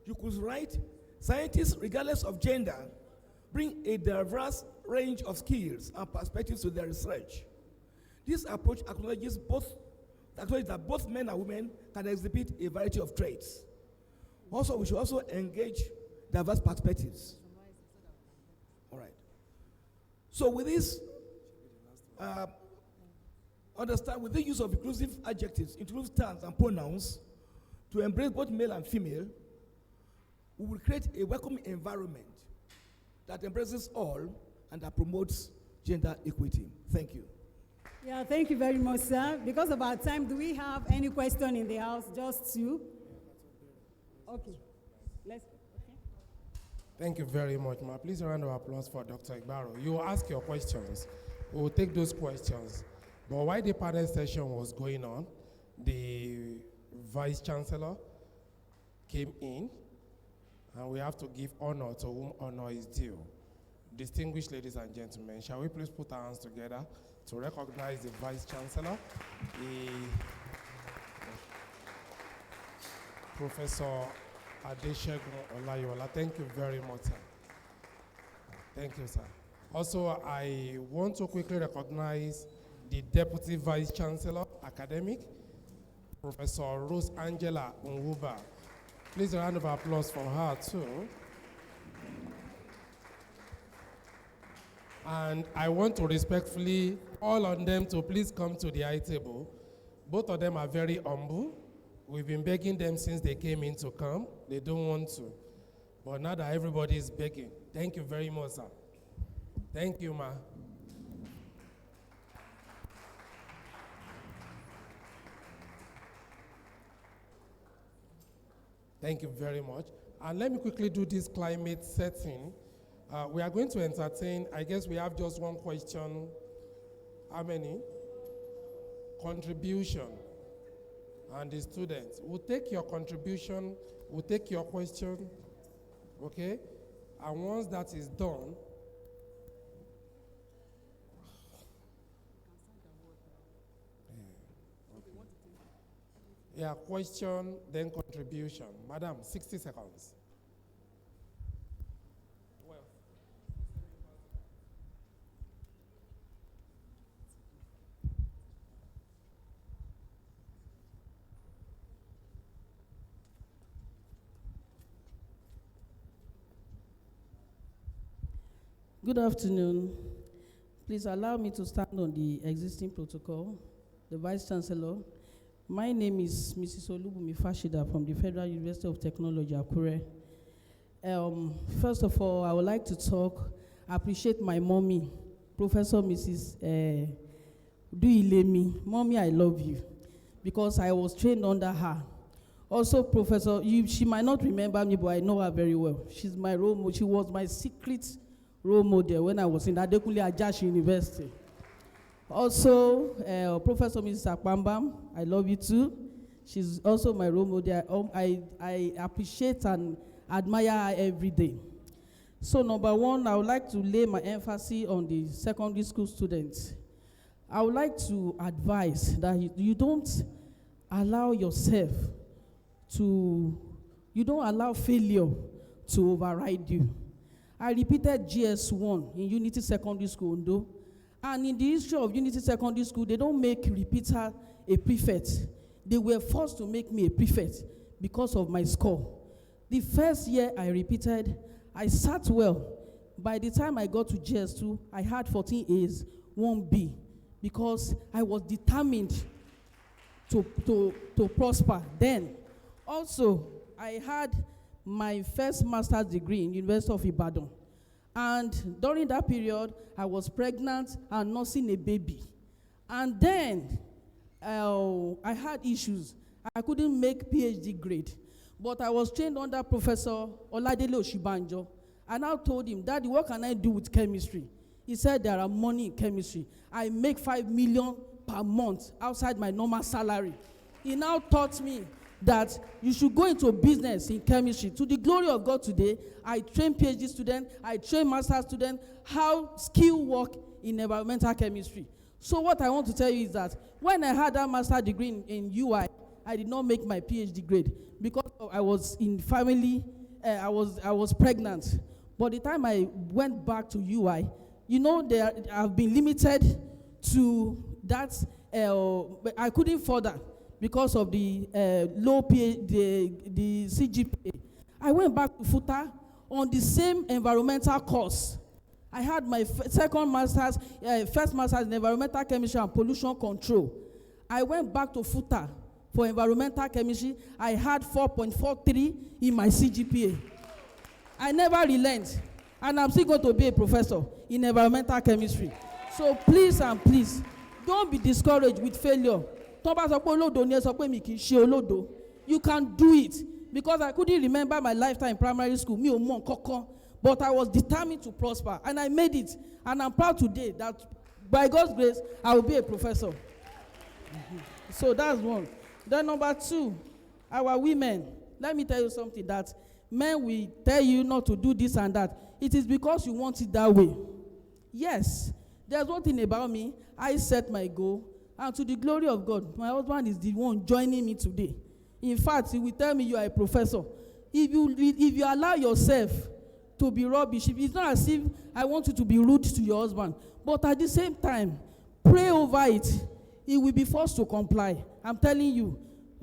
you could write, scientists, regardless of gender, bring a diverse range of skills and perspectives to their research. This approach acknowledges that both men and women can exhibit a variety of traits. Also, we should also engage diverse perspectives. All right. So with this, understand with the use of inclusive adjectives, inclusive terms and pronouns to embrace both male and female, we will create a welcoming environment that embraces all and that promotes gender equity. Thank you. Yeah, thank you very much, sir. Because of our time, do we have any question in the house? Just two? Okay. Okay. Thank you very much, ma. Please a round of applause for Dr. Igbaro. You will ask your questions. We will take those questions. But while the panel session was going on, the Vice Chancellor came in, and we have to give honor to whom honor is due. Distinguished ladies and gentlemen, shall we please put our hands together to recognize the Vice Chancellor, Professor Adeshegun Olayola. Thank you very much, sir. Thank you, sir. Also, I want to quickly recognize the Deputy Vice Chancellor, Academic, Professor Rose Angela Nwuba. Please a round of applause for her, too. And I want to respectfully all of them to please come to the high table. Both of them are very humble. We've been begging them since they came in to come. They don't want to. But now that everybody is begging, thank you very much, sir. Thank you, ma. Thank you very much. And let me quickly do this climate setting. We are going to entertain, I guess we have just one question. How many? Contribution. And the students. We'll take your contribution, we'll take your question, okay? And once that is done, yeah, question, then contribution. Madam, 60 seconds. Good afternoon. Please allow me to stand on the existing protocol. The Vice Chancellor. My name is Mrs. Olubumi Fashida from the Federal University of Technology, Akure. First of all, I would like to appreciate my mommy, Professor Mrs. Duilemi. Mommy, I love you, because I was trained under her. Also, Professor, she might not remember me, but I know her very well. She's my role model. She was my secret role model when I was in Adekunle Ajashi University. Also, Professor Mrs. Akpambam, I love you too. She's also my role model. I appreciate and admire her every day. So number one, I would like to lay my emphasis on the secondary school students. I would like to advise that you don't allow yourself you don't allow failure to override you. I repeated GS1 in Unity Secondary School, Ondo. And in the history of Unity Secondary School, they don't make repeater a prefect. They were forced to make me a prefect because of my score. The first year I repeated, I sat well. By the time I got to GS2, I had 14 A's, 1 B, because I was determined to prosper then. Also, I had my first master's degree in University of Ibadan. And during that period, I was pregnant and nursing a baby. And then I had issues. I couldn't make PhD grade. But I was trained under Professor Oladele Oshibanjo. And I told him, Daddy, what can I do with chemistry? He said, there are money in chemistry. I make 5 million per month outside my normal salary. He now taught me that you should go into business in chemistry. To the glory of God today, I train PhD students, I train master students, how skill work in environmental chemistry. So what I want to tell you is that when I had that master degree in UI, I did not make my PhD grade because I was in family, I was pregnant. But the time I went back to UI, you know, I've been limited to that. I couldn't further because of the low the CGPA. I went back to FUTA on the same environmental course. I had my second master's, first master's in environmental chemistry and pollution control. I went back to FUTA for environmental chemistry. I had 4.43 in my CGPA. I never relent, and I'm still going to be a professor in environmental chemistry. So please and please, don't be discouraged with failure. You can do it. Because I couldn't remember my lifetime in primary school, but I was determined to prosper, and I made it. And I'm proud today that by God's grace, I will be a professor. So that's one. Then number two, our women. Let me tell you something, that men will tell you not to do this and that. It is because you want it that way. Yes, there's one thing about me. I set my goal, and to the glory of God, my husband is the one joining me today. In fact, he will tell me you are a professor. If you allow yourself to be rubbish, it's not as if I want you to be rude to your husband, but at the same time, pray over it. He will be forced to comply. I'm telling you.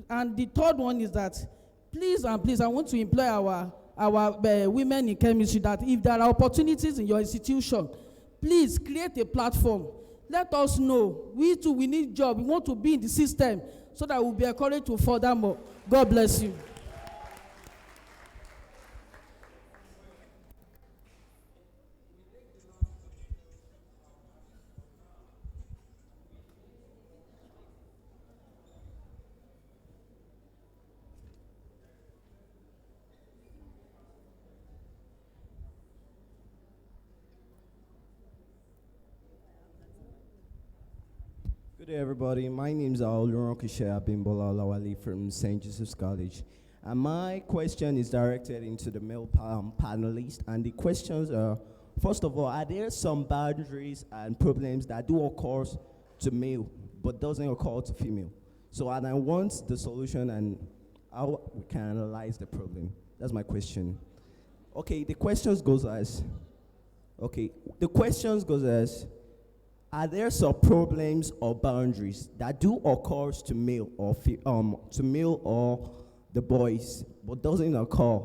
And the third one is that, please and please, I want to employ our women in chemistry that if there are opportunities in your institution, please create a platform. Let us know. We too, we need job. We want to be in the system so that we'll be encouraged to further more. God bless you. Good day, everybody. My name is Oluronkishe Abimbola Olawale from St. Joseph's College. And my question is directed into the male panelists. And the questions are, first of all, are there some boundaries and problems that do occur to male but doesn't occur to female? So, and I want the solution and how we can analyze the problem. That's my question. Okay, the questions goes as, are there some problems or boundaries that do occur to male or the boys, but doesn't occur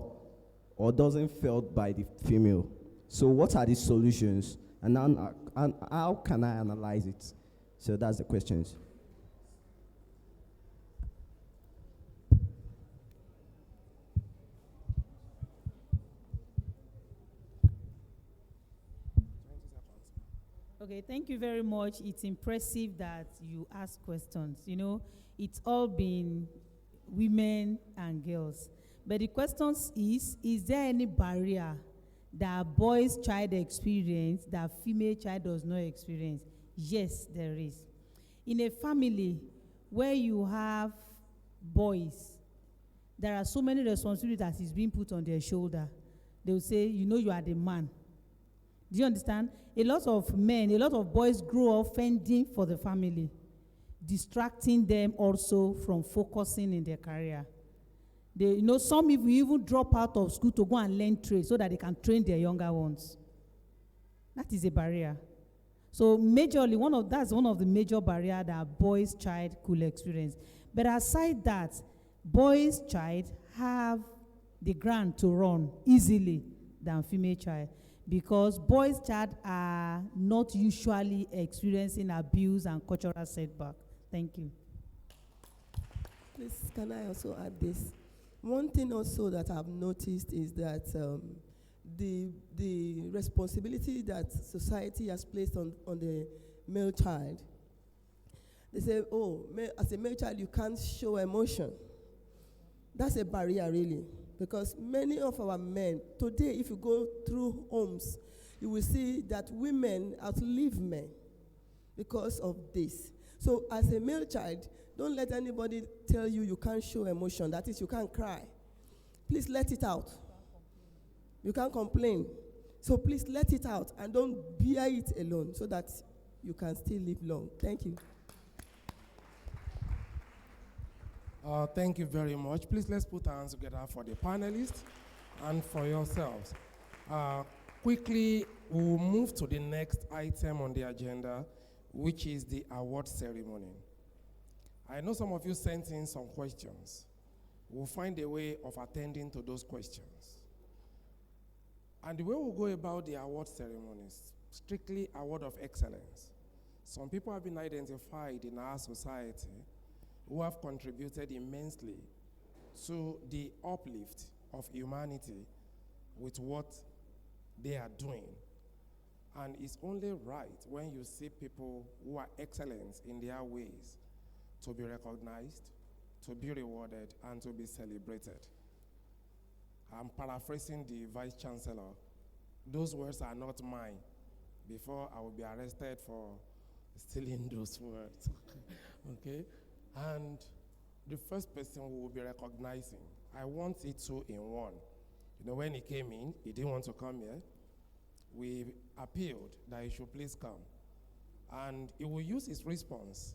or doesn't felt by the female? So what are the solutions, and how can I analyze it? So that's the questions. Okay, thank you very much. It's impressive that you ask questions. You know, it's all been women and girls. But the question is there any barrier that a boy's child experience that female child does not experience? Yes, there is. In a family where you have boys, there are so many responsibilities that is being put on their shoulder. They will say, you know, you are the man. Do you understand? A lot of men, a lot of boys grow up fending for the family, distracting them also from focusing in their career. They, you know, some even drop out of school to go and learn trade so that they can train their younger ones. That is a barrier. So majorly, that's one of the major barriers that a boy's child could experience. But aside that, boy's child have the ground to run easily than female child, because boys' child are not usually experiencing abuse and cultural setback. Thank you. Please, can I also add this? One thing also that I've noticed is that the responsibility that society has placed on the male child. They say, oh, as a male child, you can't show emotion. That's a barrier, really, because many of our men, today, if you go through homes, you will see that women outlive men because of this. So as a male child, don't let anybody tell you you can't show emotion. That is, you can't cry. Please let it out. You can't complain. So please let it out and don't bear it alone so that you can still live long. Thank you. Thank you very much. Please let's put our hands together for the panelists and for yourselves. Quickly, we'll move to the next item on the agenda, which is the award ceremony. I know some of you sent in some questions. We'll find a way of attending to those questions. And the way we'll go about the award ceremony is strictly award of excellence. Some people have been identified in our society who have contributed immensely to the uplift of humanity with what they are doing. And it's only right when you see people who are excellent in their ways to be recognized, to be rewarded, and to be celebrated. I'm paraphrasing the Vice Chancellor. Those words are not mine. Before I will be arrested for stealing those words. Okay? And the first person we will be recognizing, I want it 2 in 1. You know, when he came in, he didn't want to come here. We appealed that he should please come. And he will use his response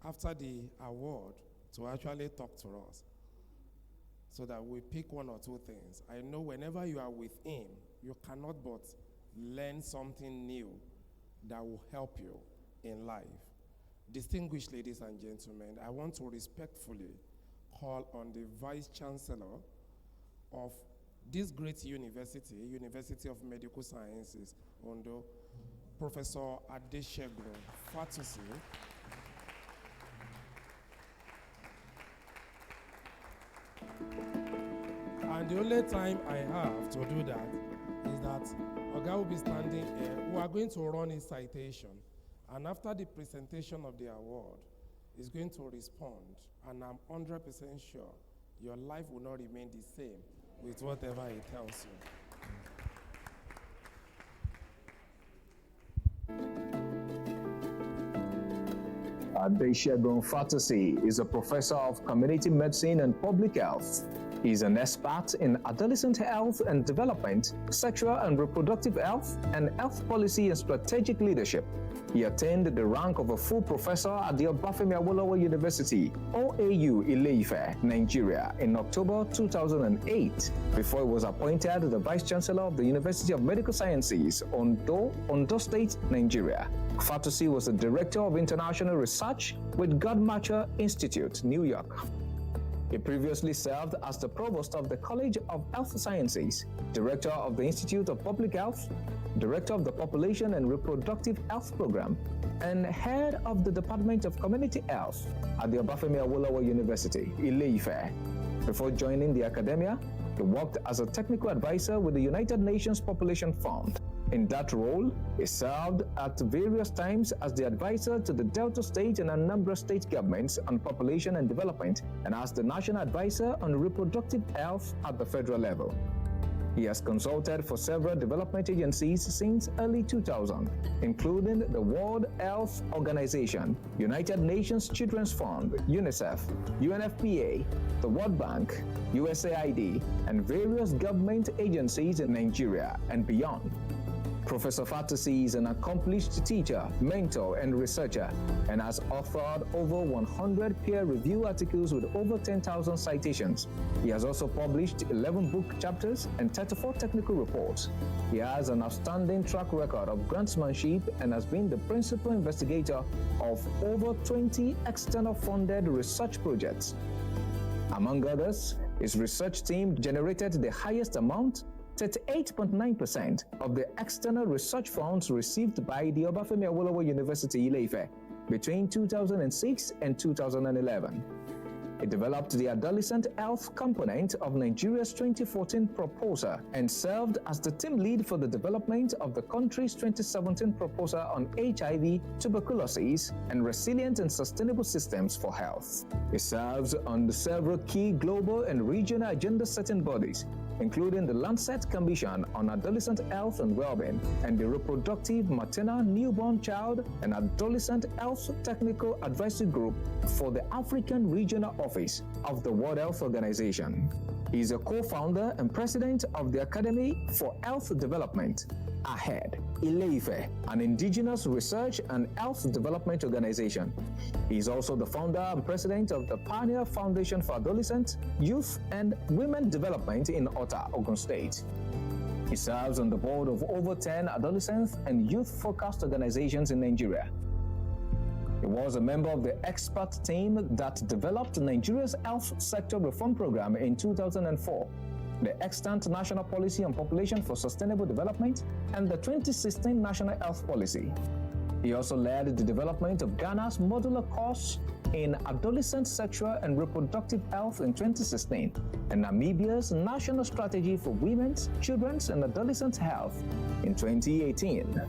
after the award to actually talk to us so that we pick 1 or 2 things. I know whenever you are with him, you cannot but learn something new that will help you in life. Distinguished ladies and gentlemen, I want to respectfully call on the Vice Chancellor of this great university, University of Medical Sciences, Ondo, Professor Adeshegun Fatusi. And the only time I have to do that is that Oga will be standing here. We are going to run a citation. And after the presentation of the award, he's going to respond. And I'm 100% sure your life will not remain the same with whatever he tells you. Adeshegun Fatusi is a professor of community medicine and public health. He is an expert in adolescent health and development, sexual and reproductive health, and health policy and strategic leadership. He attained the rank of a full professor at the Obafemi Awolowo University, OAU, Ile-Ife, Nigeria, in October 2008, before he was appointed the Vice Chancellor of the University of Medical Sciences, Ondo State, Nigeria. Fatusi was the Director of International Research with Godmatcher Institute, New York. He previously served as the Provost of the College of Health Sciences, Director of the Institute of Public Health, Director of the Population and Reproductive Health Program, and Head of the Department of Community Health at the Obafemi Awolowo University, Ile-Ife. Before joining the academia, he worked as a technical advisor with the United Nations Population Fund. In that role, he served at various times as the advisor to the Delta State and Anambra State governments on population and development, and as the national advisor on reproductive health at the federal level. He has consulted for several development agencies since early 2000, including the World Health Organization, United Nations Children's Fund, UNICEF, UNFPA, the World Bank, USAID, and various government agencies in Nigeria and beyond. Professor Fatusi is an accomplished teacher, mentor, and researcher, and has authored over 100 peer-reviewed articles with over 10,000 citations. He has also published 11 book chapters and 34 technical reports. He has an outstanding track record of grantsmanship and has been the principal investigator of over 20 external funded research projects. Among others, his research team generated the highest amount, 38.9% of the external research funds received by the Obafemi Awolowo University, Ile-Ife, between 2006 and 2011. He developed the adolescent health component of Nigeria's 2014 proposal and served as the team lead for the development of the country's 2017 proposal on HIV, tuberculosis, and resilient and sustainable systems for health. He serves on several key global and regional agenda-setting bodies, including the Lancet Commission on Adolescent Health and Wellbeing and the Reproductive, Maternal, Newborn Child and Adolescent Health Technical Advisory Group for the African Regional Office of the World Health Organization. He is a co-founder and president of the Academy for Health Development, AHED, Ile-Ife, an indigenous research and health development organization. He is also the founder and president of the Pioneer Foundation for Adolescent, Youth, and Women Development in Ota, Ogun State. He serves on the board of over 10 adolescent and youth-focused organizations in Nigeria. He was a member of the expert team that developed Nigeria's health sector reform program in 2004, the extant National Policy on Population for Sustainable Development, and the 2016 National Health Policy. He also led the development of Ghana's modular course in adolescent sexual and reproductive health in 2016, and Namibia's National Strategy for Women's, Children's, and Adolescent Health in 2018.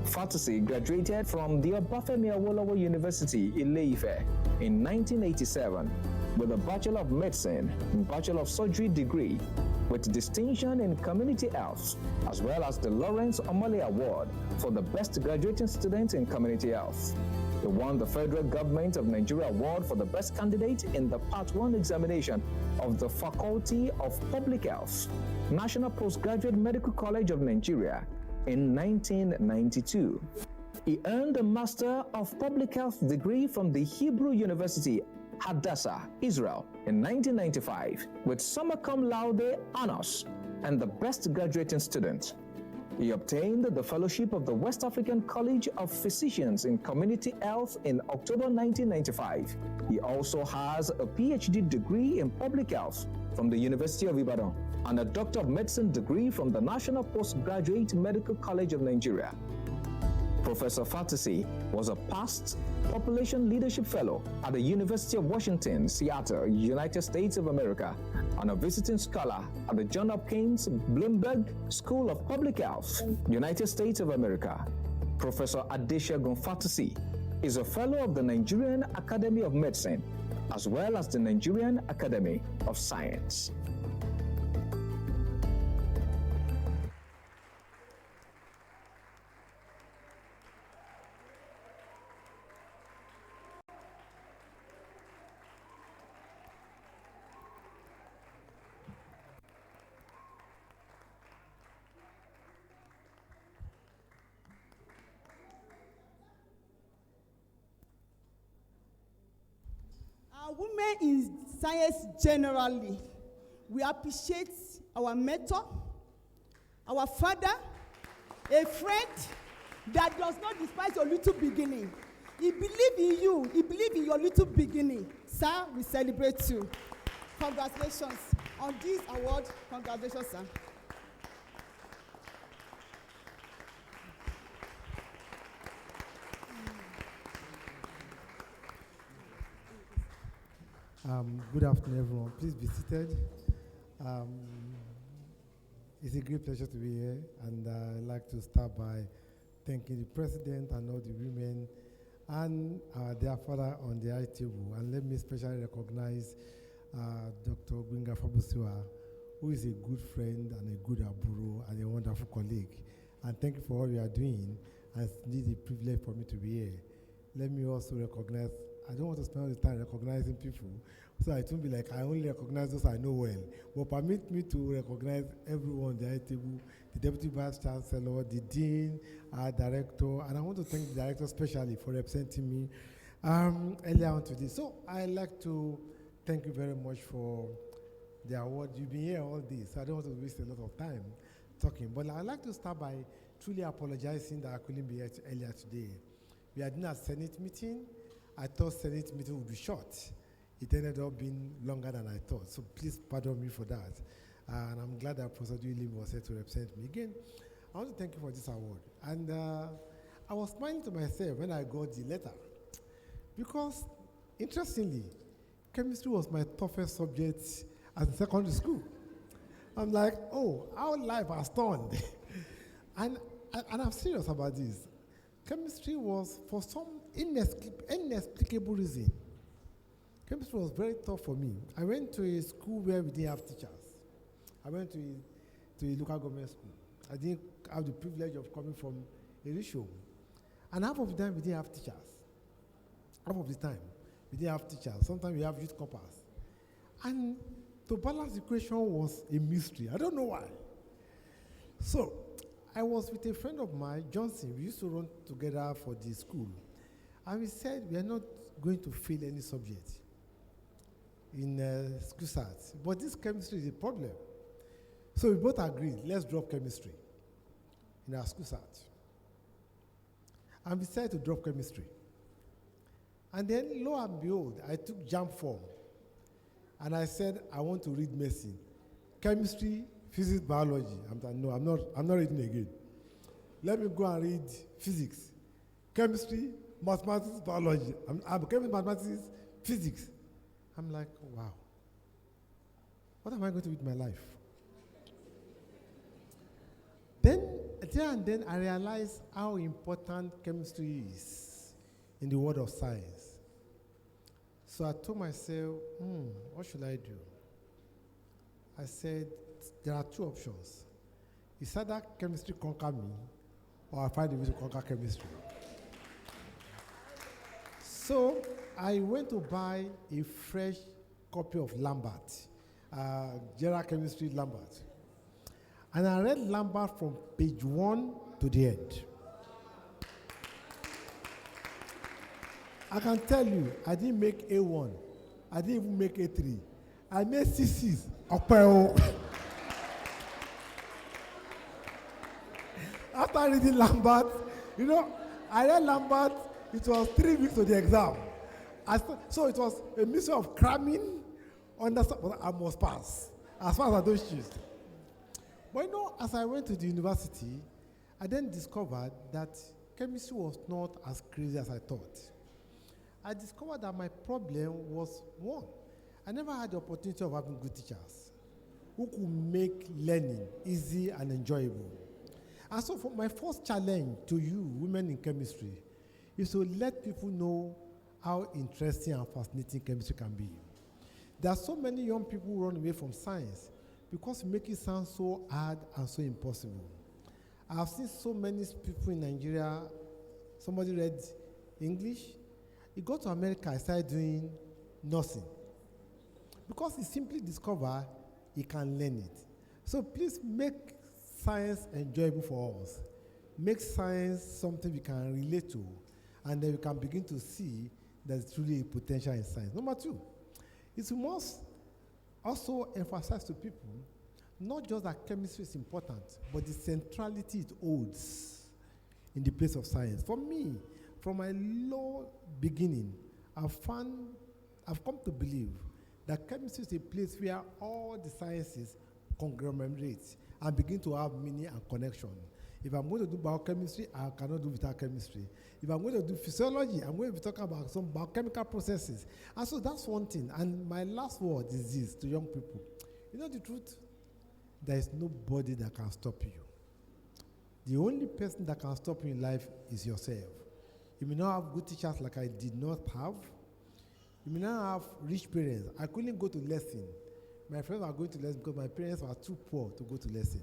Fantasy graduated from the Obafemi Awolowo University, Ile-Ife, in 1987 with a Bachelor of Medicine and Bachelor of Surgery degree with distinction in Community Health, as well as the Lawrence Omale Award for the Best Graduating Student in Community Health. He won the Federal Government of Nigeria Award for the Best Candidate in the Part 1 examination of the Faculty of Public Health, National Postgraduate Medical College of Nigeria, in 1992. He earned a Master of Public Health degree from the Hebrew University, Hadassah, Israel, in 1995, with summa cum laude honors and the Best Graduating Student. He obtained the fellowship of the West African College of Physicians in Community Health in October 1995. He also has a PhD degree in Public Health from the University of Ibadan and a Doctor of Medicine degree from the National Postgraduate Medical College of Nigeria. Professor Fantasy was a past Population Leadership Fellow at the University of Washington, Seattle, United States of America, and a visiting scholar at the Johns Hopkins Bloomberg School of Public Health, United States of America. Professor Adesegun Fantasy is a fellow of the Nigerian Academy of Medicine, as well as the Nigerian Academy of Science. Women in science generally, we appreciate our mentor, our father, a friend that does not despise your little beginning. He believes in you. He believes in your little beginning. Sir, we celebrate you. Congratulations on this award. Congratulations, sir. Good afternoon, everyone. Please be seated. It's a great pleasure to be here, and I'd like to start by thanking the President and all the women and their father on the high table. And let me especially recognize Dr. Gbenga Fabusiwa, who is a good friend and a good aburo and a wonderful colleague. And thank you for all you are doing, and it's indeed a privilege for me to be here. Let me also recognize, I don't want to spend all the time recognizing people, so it won't be like I only recognize those I know well. But permit me to recognize everyone on the high table, the Deputy Vice Chancellor, the Dean, our Director, and I want to thank the Director especially for representing me earlier on today. So I'd like to thank you very much for the award. You've been here all day, so I don't want to waste a lot of time talking. But I'd like to start by truly apologizing that I couldn't be here earlier today. We had been at Senate meeting. I thought Senate meeting would be short. It ended up being longer than I thought. So please pardon me for that. And I'm glad that Professor Duilim was here to represent me. Again, I want to thank you for this award. And I was smiling to myself when I got the letter. Because, interestingly, chemistry was my toughest subject as in secondary school. I'm like, oh, how life has turned. and I'm serious about this. Chemistry was, for some inexplicable reason, chemistry was very tough for me. I went to a school where we didn't have teachers. I went to a local government school. I didn't have the privilege of coming from a rich home. And half of the time, we didn't have teachers. Half of the time, we didn't have teachers. Sometimes we have youth corpers. And to balance the equation was a mystery. I don't know why. So, I was with a friend of mine, Johnson. We used to run together for the school. And we said we are not going to fail any subject in school stats. But this chemistry is a problem. So we both agreed, let's drop chemistry in our school sat. And we decided to drop chemistry. And then, lo and behold, I took JAMB form. And I said, I want to read medicine. Chemistry, physics, biology. No, I'm not reading again. Let me go and read physics. Chemistry, mathematics, biology. I'm chemistry, mathematics, physics. I'm like, wow. What am I going to do with my life? Then I realized how important chemistry is in the world of science. So I told myself, what should I do? I said, there are two options. It's either chemistry conquer me, or I find a way to conquer chemistry. So I went to buy a fresh copy of Lambert, General Chemistry Lambert. And I read Lambert from page 1 to the end. I can tell you, I didn't make A1. I didn't even make A3. I made CCs. After reading Lambert, I read Lambert, it was 3 weeks to the exam. So it was a mixture of cramming, but I must pass, as far as I don't choose. But as I went to the university, I then discovered that chemistry was not as crazy as I thought. I discovered that my problem was, one, I never had the opportunity of having good teachers who could make learning easy and enjoyable. And so my first challenge to you, women in chemistry, is to let people know how interesting and fascinating chemistry can be. There are so many young people who run away from science because we make it sound so hard and so impossible. I've seen so many people in Nigeria, somebody read English, he got to America and started doing nursing. Because he simply discovered he can learn it. So please make science enjoyable for us. Make science something we can relate to, and then we can begin to see there's truly a potential in science. Number two, it must also emphasize to people not just that chemistry is important, but the centrality it holds in the place of science. For me, from my low beginning, I've come to believe that chemistry is a place where all the sciences conglomerate and begin to have meaning and connection. If I'm going to do biochemistry, I cannot do without chemistry. If I'm going to do physiology, I'm going to be talking about some biochemical processes. And so that's one thing. And my last word is this to young people. You know the truth? There is nobody that can stop you. The only person that can stop you in life is yourself. You may not have good teachers like I did not have. You may not have rich parents. I couldn't go to lesson. My friends were going to lesson because my parents were too poor to go to lesson.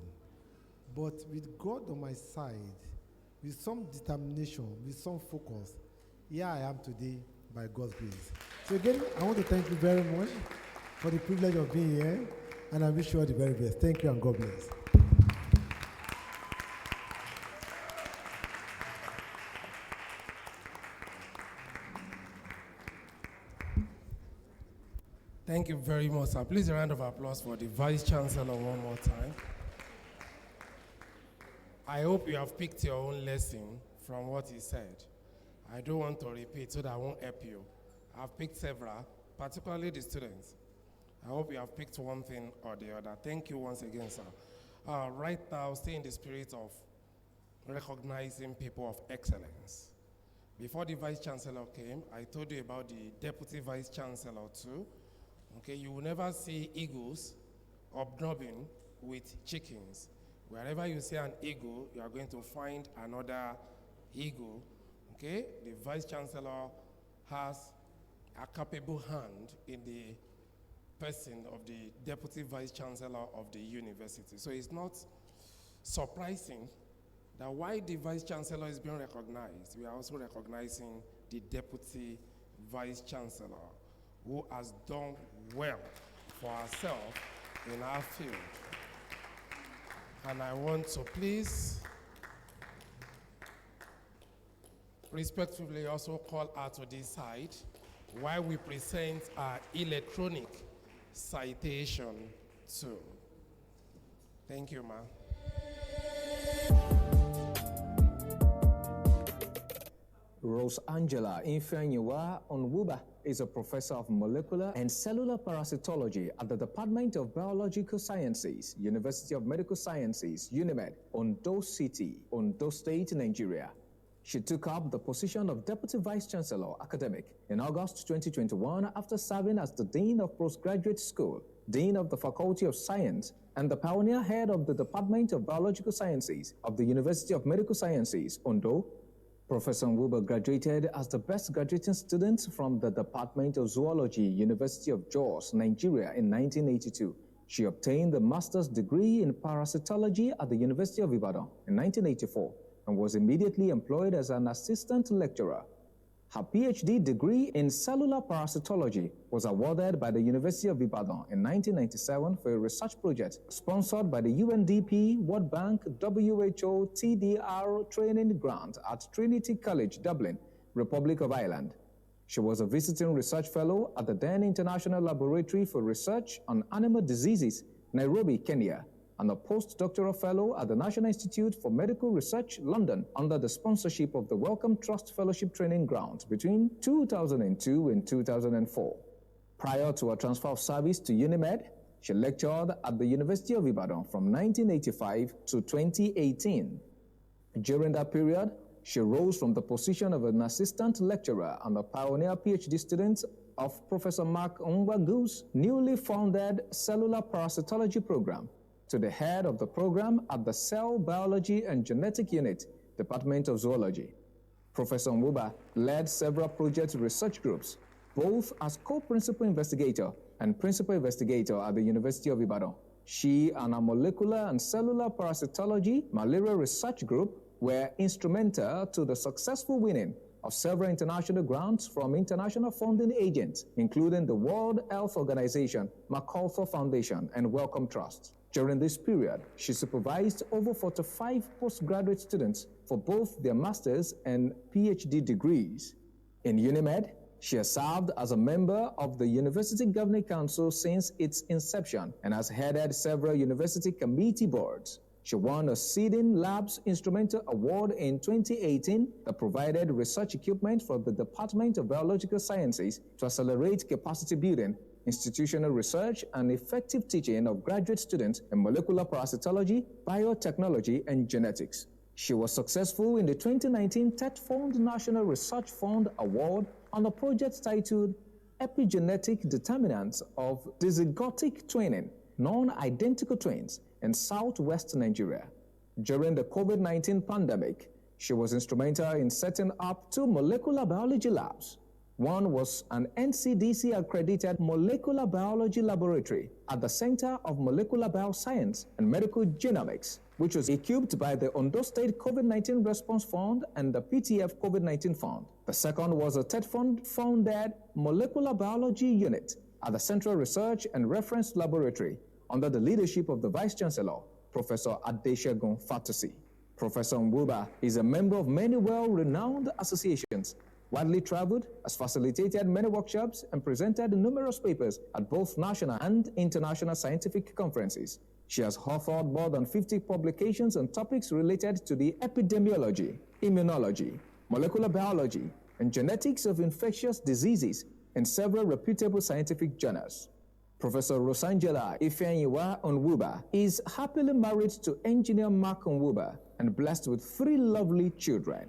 But with God on my side, with some determination, with some focus, here I am today by God's grace. So again, I want to thank you very much for the privilege of being here, and I wish you all the very best. Thank you and God bless. Thank you very much, sir. Please a round of applause for the Vice Chancellor one more time. I hope you have picked your own lesson from what he said. I don't want to repeat so that I won't help you. I've picked several, particularly the students. I hope you have picked one thing or the other. Thank you once again, sir. Right now, stay in the spirit of recognizing people of excellence. Before the Vice Chancellor came, I told you about the Deputy Vice Chancellor too. Okay, you will never see eagles obnobbing with chickens. Wherever you see an eagle, you are going to find another eagle. Okay, the Vice Chancellor has a capable hand in the person of the Deputy Vice Chancellor of the university. So it's not surprising that while the Vice Chancellor is being recognized, we are also recognizing the Deputy Vice Chancellor, who has done well for herself in our field. And I want to please respectfully also call her to this side while we present our electronic citation too. Thank you, ma'am. Rose Angela Ifeanyiwa Onwuba is a professor of molecular and cellular parasitology at the Department of Biological Sciences, University of Medical Sciences, UNIMED, Ondo City, Ondo State, Nigeria. She took up the position of Deputy Vice Chancellor Academic in August 2021 after serving as the Dean of Postgraduate School, Dean of the Faculty of Science, and the pioneer head of the Department of Biological Sciences of the University of Medical Sciences, Ondo. Professor Nwuba graduated as the best graduating student from the Department of Zoology, University of Jos, Nigeria in 1982. She obtained the master's degree in parasitology at the University of Ibadan in 1984 and was immediately employed as an assistant lecturer. Her PhD degree in cellular parasitology was awarded by the University of Ibadan in 1997 for a research project sponsored by the UNDP, World Bank, WHO, TDR training grant at Trinity College, Dublin, Republic of Ireland. She was a visiting research fellow at the then International Laboratory for Research on Animal Diseases, Nairobi, Kenya, and a postdoctoral fellow at the National Institute for Medical Research, London, under the sponsorship of the Wellcome Trust Fellowship Training Grant between 2002 and 2004. Prior to her transfer of service to UNIMED, she lectured at the University of Ibadan from 1985 to 2018. During that period, she rose from the position of an assistant lecturer and a pioneer PhD student of Professor Mark Ngwagu's newly founded cellular parasitology program to the head of the program at the Cell Biology and Genetic Unit, Department of Zoology. Professor Nwuba led several project research groups, both as co-principal investigator and principal investigator at the University of Ibadan. She and a molecular and cellular parasitology malaria research group were instrumental to the successful winning of several international grants from international funding agents, including the World Health Organization, MacArthur Foundation, and Wellcome Trust. During this period, she supervised over 45 postgraduate students for both their master's and PhD degrees. In UNIMED, she has served as a member of the University Governing Council since its inception and has headed several university committee boards. She won a Seeding Labs Instrumental Award in 2018 that provided research equipment for the Department of Biological Sciences to accelerate capacity building, institutional research, and effective teaching of graduate students in molecular parasitology, biotechnology, and genetics. She was successful in the 2019 TET Fund National Research Fund Award on a project titled Epigenetic Determinants of Dizygotic Twinning, Non-Identical Twins in Southwest Nigeria. During the COVID-19 pandemic, she was instrumental in setting up 2 molecular biology labs. One was an NCDC-accredited molecular biology laboratory at the Center of Molecular Bioscience and Medical Genomics, which was equipped by the Ondo State COVID-19 Response Fund and the PTF COVID-19 Fund. The second was a TED Fund-funded molecular biology unit at the Central Research and Reference Laboratory under the leadership of the Vice Chancellor, Professor Adesegun Fatusi. Professor Nwuba is a member of many well-renowned associations, widely traveled, has facilitated many workshops, and presented numerous papers at both national and international scientific conferences. She has authored more than 50 publications on topics related to the epidemiology, immunology, molecular biology, and genetics of infectious diseases in several reputable scientific journals. Professor Rosangela Ifeanyiwa Onwuba is happily married to engineer Mark Onwuba and blessed with 3 lovely children.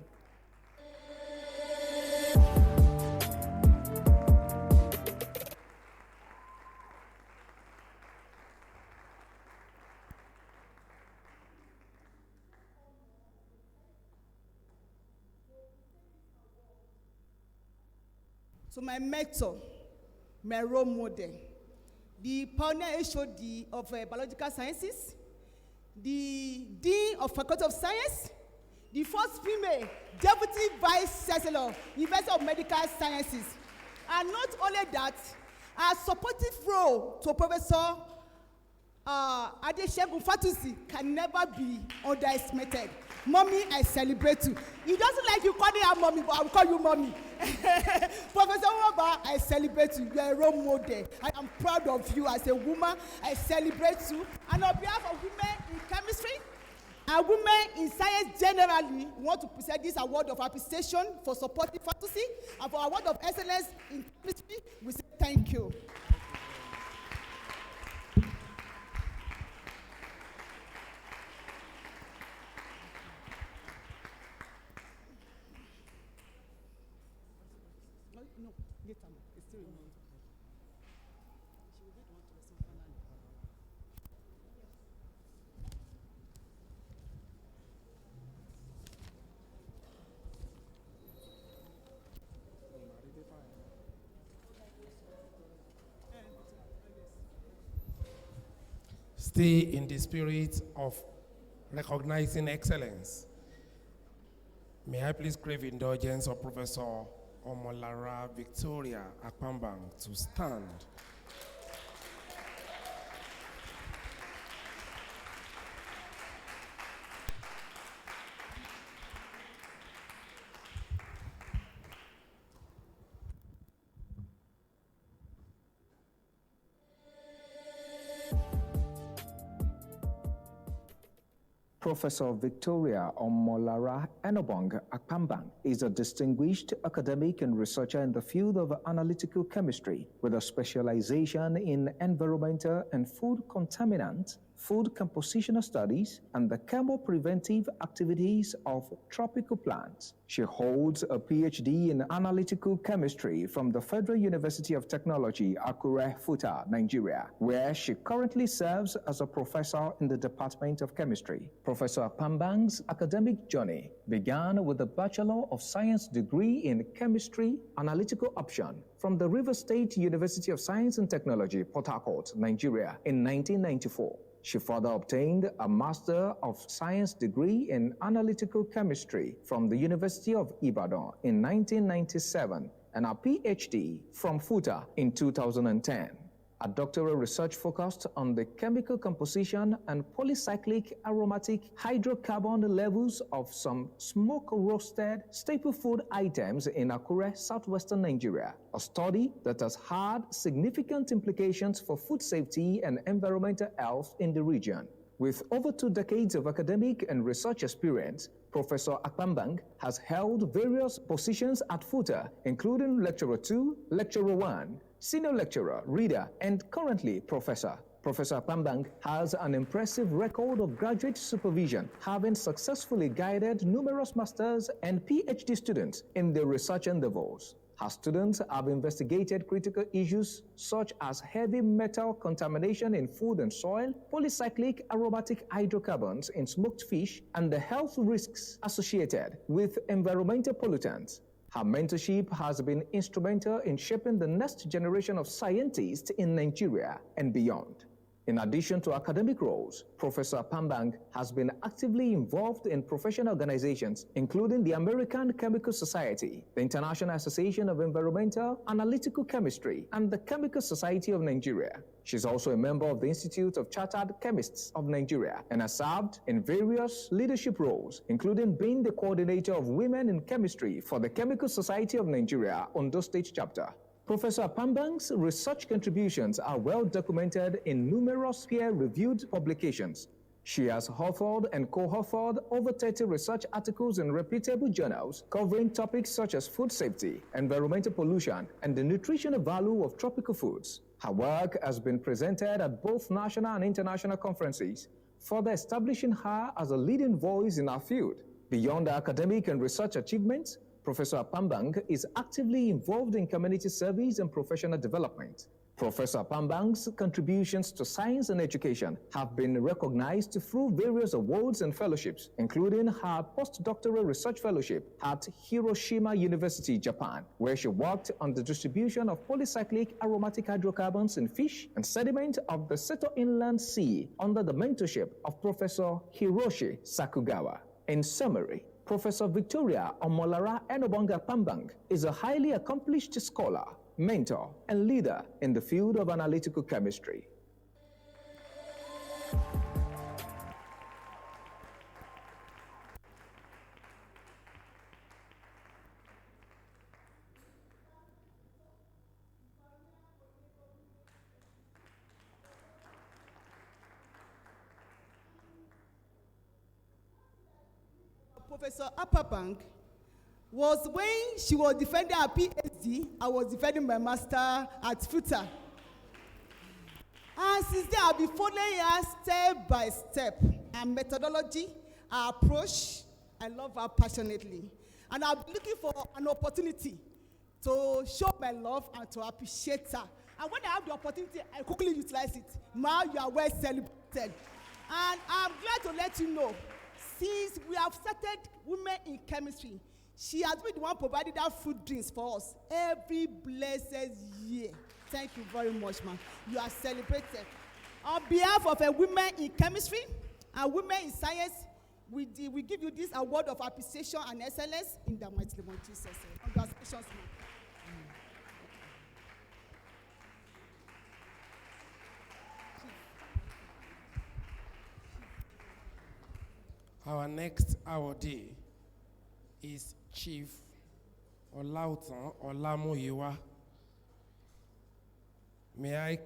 to my mentor, my role model, the pioneer HOD of biological sciences, the Dean of Faculty of Science, the first female Deputy Vice Chancellor, University of Medical Sciences. And not only that, a supportive role to Professor Adeshegun Fatusi can never be underestimated. Mommy, I celebrate you. He doesn't like you calling her mommy, but I will call you mommy. Professor Waba, I celebrate you. You are a role model. I am proud of you as a woman. I celebrate you. And on behalf of women in chemistry and women in science generally, we want to present this award of appreciation for supporting Fatusi and for award of excellence in chemistry. We say thank you. Stay in the spirit of recognizing excellence. May I please crave indulgence of Professor Omolara Victoria Akpambang to stand. Professor Victoria Omolara Enobong Akpambang is a distinguished academic and researcher in the field of analytical chemistry with a specialization in environmental and food contaminant, food compositional studies, and the chemopreventive activities of tropical plants. She holds a PhD in analytical chemistry from the Federal University of Technology, Akure, Futa, Nigeria, where she currently serves as a professor in the Department of Chemistry. Professor Akpambang's academic journey began with a Bachelor of Science degree in Chemistry Analytical Option from the River State University of Science and Technology, Port Harcourt, Nigeria, in 1994. She further obtained a Master of Science degree in Analytical Chemistry from the University of Ibadan in 1997 and a PhD from FUTA in 2010. A doctoral research focused on the chemical composition and polycyclic aromatic hydrocarbon levels of some smoke-roasted staple food items in Akure, southwestern Nigeria, a study that has had significant implications for food safety and environmental health in the region. With over 2 decades of academic and research experience, Professor Akpambang has held various positions at FUTA, including Lecturer 2, Lecturer 1, Senior Lecturer, Reader, and currently Professor. Professor Akpambang has an impressive record of graduate supervision, having successfully guided numerous masters and PhD students in their research endeavors. Her students have investigated critical issues such as heavy metal contamination in food and soil, polycyclic aromatic hydrocarbons in smoked fish, and the health risks associated with environmental pollutants. Her mentorship has been instrumental in shaping the next generation of scientists in Nigeria and beyond. In addition to academic roles, Professor Akpambang has been actively involved in professional organizations, including the American Chemical Society, the International Association of Environmental Analytical Chemistry, and the Chemical Society of Nigeria. She's also a member of the Institute of Chartered Chemists of Nigeria and has served in various leadership roles, including being the coordinator of Women in Chemistry for the Chemical Society of Nigeria, Ondo State Chapter. Professor Akpambang's research contributions are well documented in numerous peer-reviewed publications. She has authored and co-authored over 30 research articles in reputable journals covering topics such as food safety, environmental pollution, and the nutritional value of tropical foods. Her work has been presented at both national and international conferences, further establishing her as a leading voice in our field. Beyond her academic and research achievements, Professor Akpambang is actively involved in community service and professional development. Professor Pambang's contributions to science and education have been recognized through various awards and fellowships, including her postdoctoral research fellowship at Hiroshima University, Japan, where she worked on the distribution of polycyclic aromatic hydrocarbons in fish and sediment of the Seto Inland Sea under the mentorship of Professor Hiroshi Sakugawa. In summary, Professor Victoria Omolara Enobonga Pambang is a highly accomplished scholar, mentor, and leader in the field of analytical chemistry. Professor Apapang was when she was defending her PhD, I was defending my master at FUTA. And since then, I've been following her step by step. Her methodology, her approach, I love her passionately. And I'm looking for an opportunity to show my love and to appreciate her. And when I have the opportunity, I quickly utilize it. Ma, you are well celebrated. And I'm glad to let you know, since we have started Women in Chemistry, she has been the one providing that food drinks for us every blessed year. Thank you very much, ma'am. You are celebrated. On behalf of Women in Chemistry and Women in Science, we give you this award of appreciation and excellence in the mighty name of Jesus. Congratulations, ma'am. Our next awardee is Chief Olautan Olamuyiwa. May I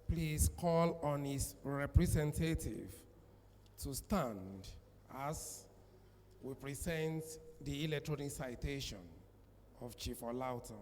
please call on his representative to stand as we present the electronic citation of Chief Olautan.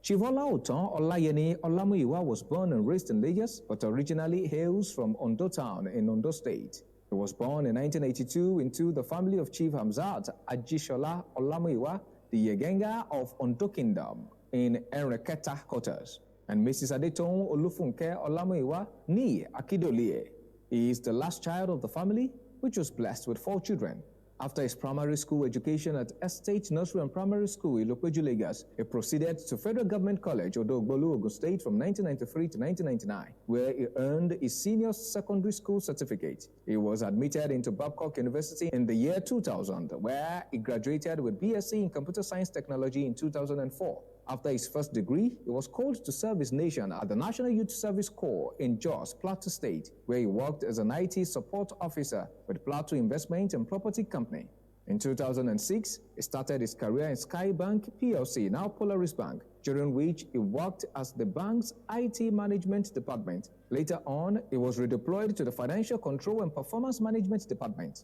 Chief Olautan Olayeni Olamuyiwa was born and raised in Lagos, but originally hails from Ondo Town in Ondo State. He was born in 1982 into the family of Chief Hamzat Ajishola Olamuyiwa, the Yegenga of Ondo Kingdom, in Enreketa quarters, and Mrs. Adeton Olufunke Olamuyiwa ni Akidolie. He is the last child of the family, which was blessed with 4 children. After his primary school education at Estate Nursery and Primary School in Ilopeju, Lagos, he proceeded to Federal Government College, Odogbolu, Ogun State from 1993 to 1999, where he earned his senior secondary school certificate. He was admitted into Babcock University in the year 2000, where he graduated with BSc in Computer Science Technology in 2004. After his first degree, he was called to serve his nation at the National Youth Service Corps in Jos, Plateau State, where he worked as an IT support officer with Plateau Investment and Property Company. In 2006, he started his career in Sky Bank PLC, now Polaris Bank, during which he worked as the bank's IT management department. Later on, he was redeployed to the Financial Control and Performance Management Department.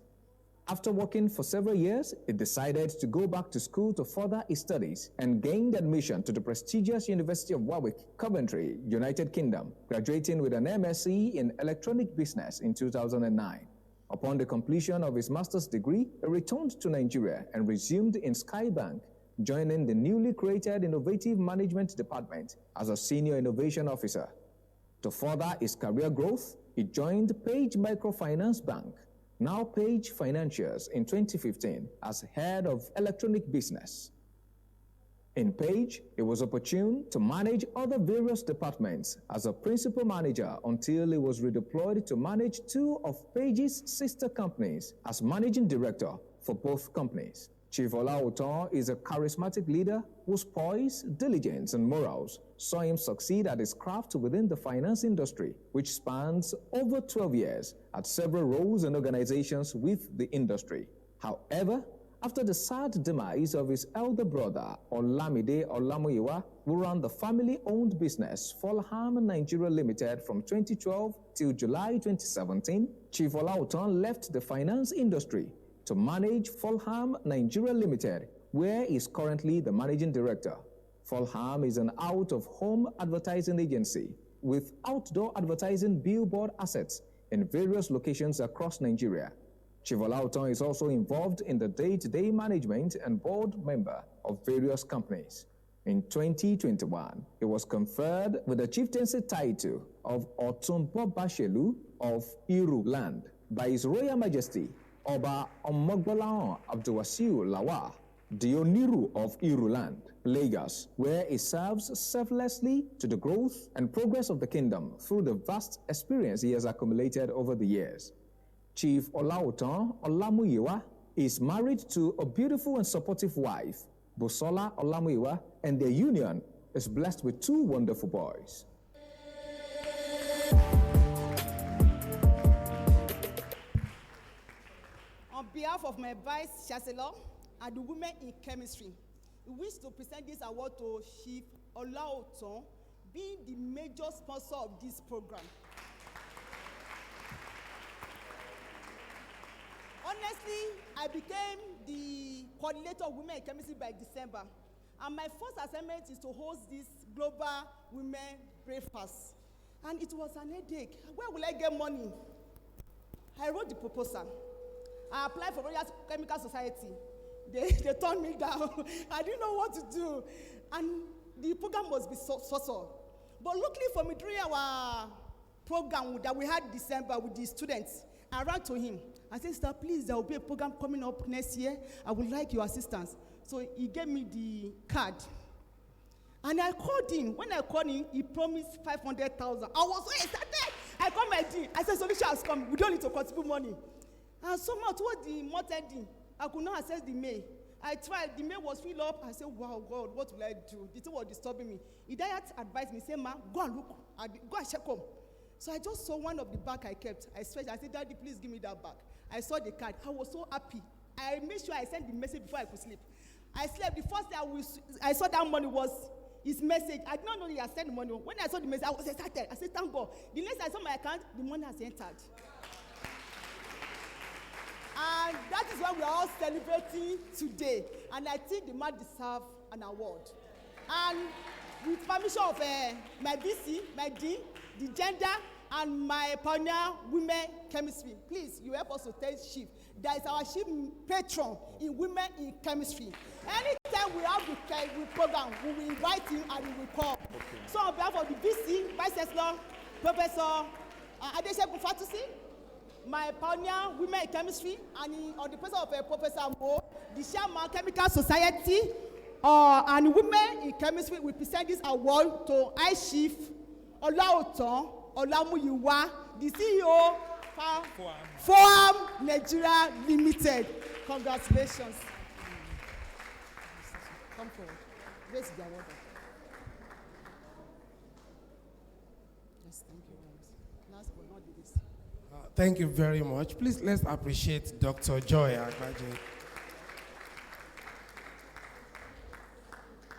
After working for several years, he decided to go back to school to further his studies and gained admission to the prestigious University of Warwick, Coventry, United Kingdom, graduating with an MSc in Electronic Business in 2009. Upon the completion of his master's degree, he returned to Nigeria and resumed in Sky Bank, joining the newly created Innovative Management Department as a Senior Innovation Officer. To further his career growth, he joined Page Microfinance Bank, now Page Financiers, in 2015 as head of electronic business. In Page, he was opportune to manage other various departments as a principal manager until he was redeployed to manage 2 of Page's sister companies as managing director for both companies. Chief Olautan is a charismatic leader whose poise, diligence, and morals saw him succeed at his craft within the finance industry, which spans over 12 years at several roles and organizations with the industry. However, after the sad demise of his elder brother, Olamide Olamuyiwa, who ran the family-owned business Fulham Nigeria Limited from 2012 till July 2017, Chief Olautan left the finance industry to manage Fulham Nigeria Limited, where he is currently the managing director. Fulham is an out-of-home advertising agency with outdoor advertising billboard assets in various locations across Nigeria. Chief Olauton is also involved in the day-to-day management and board member of various companies. In 2021, he was conferred with the chieftaincy title of Otumbo Bashelu of Iru Land by His Royal Majesty Oba Omogbolahan Abdulwasiu Lawa, the Oniru of Iru Land, Lagos, where he serves selflessly to the growth and progress of the kingdom through the vast experience he has accumulated over the years. Chief Olauton Olamuyiwa is married to a beautiful and supportive wife, Busola Olamuyiwa, and their union is blessed with 2 wonderful boys. On behalf of my Vice Chancellor and the women in chemistry, we wish to present this award to Chief Olauton, being the major sponsor of this program. Honestly, I became the coordinator of women in chemistry by December, and my first assignment is to host this global women breakfast. And it was an headache. Where will I get money? I wrote the proposal. I applied for Royal Chemical Society. They turned me down. I didn't know what to do. And the program must be so. But luckily for me, during our program that we had in December with the students, I ran to him. I said, "Sir, please, there will be a program coming up next year. I would like your assistance." So he gave me the card. And I called him. When I called him, he promised 500,000. I was so excited. I called my dean. I said, "Solution has come. We don't need to contribute money." And somehow towards the month ending, I could not access the mail. I tried. The mail was filled up. I said, "Wow, God, what will I do?" The thing was disturbing me. Idayat advised me, say, "Ma, go and look. Go and check home." So I just saw one of the bag I kept. I stretched. I said, "Daddy, please give me that bag." I saw the card. I was so happy. I made sure I sent the message before I could sleep. I slept. The first day I saw that money was his message. I did not know he had sent the money. When I saw the message, I was excited. I said, "Thank God." The next I saw my account, the money has entered. And that is why we are all celebrating today. And I think the man deserves an award. And with permission of my VC, my Dean, the gender, and my pioneer women chemistry, please, you help us to tell Chief. That is our chief patron in women in chemistry. Anytime we have the program, we will invite him and he will come. Okay. So on behalf of the VC, Vice Chancellor, Professor Adeshegun Fatusi, my pioneer women in chemistry, and on the person of Professor Mo, the chairman Chemical Society, and women in chemistry, we present this award to High Chief Olauton Olamuyiwa, the CEO Foam Nigeria Limited. Congratulations. Come forward. Raise the award. Yes, thank you. Last but not the least. Thank you very much. Please, let's appreciate Dr. Joy Agbaje.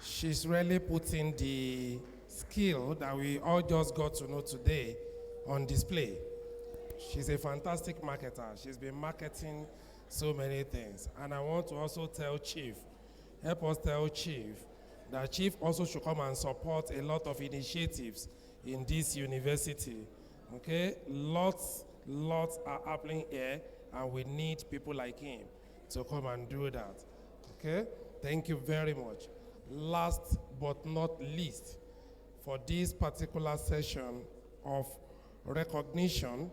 She's really putting the skill that we all just got to know today on display. She's a fantastic marketer. She's been marketing so many things. And I want to also tell Chief, help us tell Chief, that Chief also should come and support a lot of initiatives in this university. Okay? Lots are happening here, and we need people like him to come and do that. Okay? Thank you very much. Last but not least, for this particular session of recognition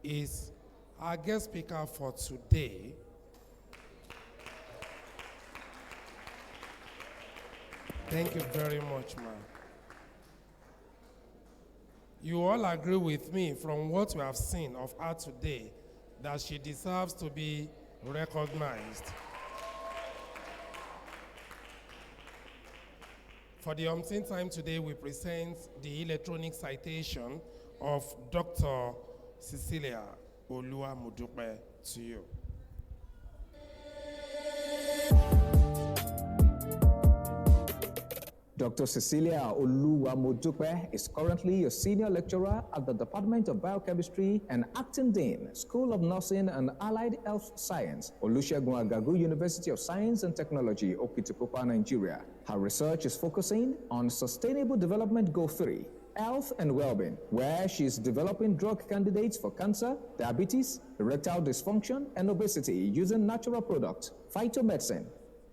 is our guest speaker for today. Thank you very much, ma'am. You all agree with me from what we have seen of her today that she deserves to be recognized. For the umpteenth time today, we present the electronic citation of Dr. Cecilia Oluwamodupe to you. Dr. Cecilia Oluwamodupe is currently a senior lecturer at the Department of Biochemistry and acting dean, School of Nursing and Allied Health Science, Olusegun Agagu University of Science and Technology, Okitipupa, Nigeria. Her research is focusing on Sustainable Development Goal 3, Health and Wellbeing, where she is developing drug candidates for cancer, diabetes, erectile dysfunction, and obesity using natural products, phytomedicine.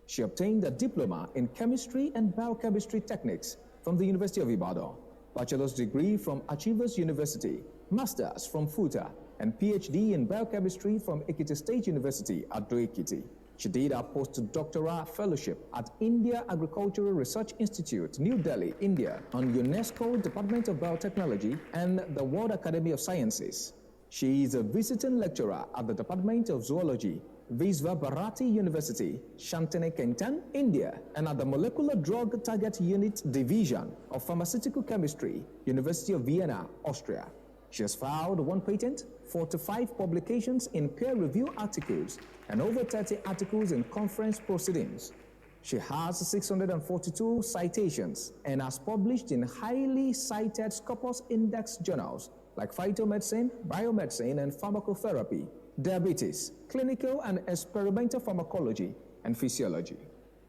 She obtained a diploma in chemistry and biochemistry techniques from the University of Ibadan, bachelor's degree from Achievers University, master's from FUTA, and PhD in biochemistry from Ekiti State University at Ekiti. She did her postdoctoral fellowship at India Agricultural Research Institute, New Delhi, India, on UNESCO Department of Biotechnology and the World Academy of Sciences. She is a visiting lecturer at the Department of Zoology, Visva Bharati University, Shantineketan, India, and at the Molecular Drug Target Unit Division of Pharmaceutical Chemistry, University of Vienna, Austria. She has filed 1 patent, 45 publications in peer-review articles, and over 30 articles in conference proceedings. She has 642 citations and has published in highly cited Scopus Index journals like Phytomedicine, Biomedicine, and Pharmacotherapy, Diabetes, Clinical and Experimental Pharmacology, and Physiology.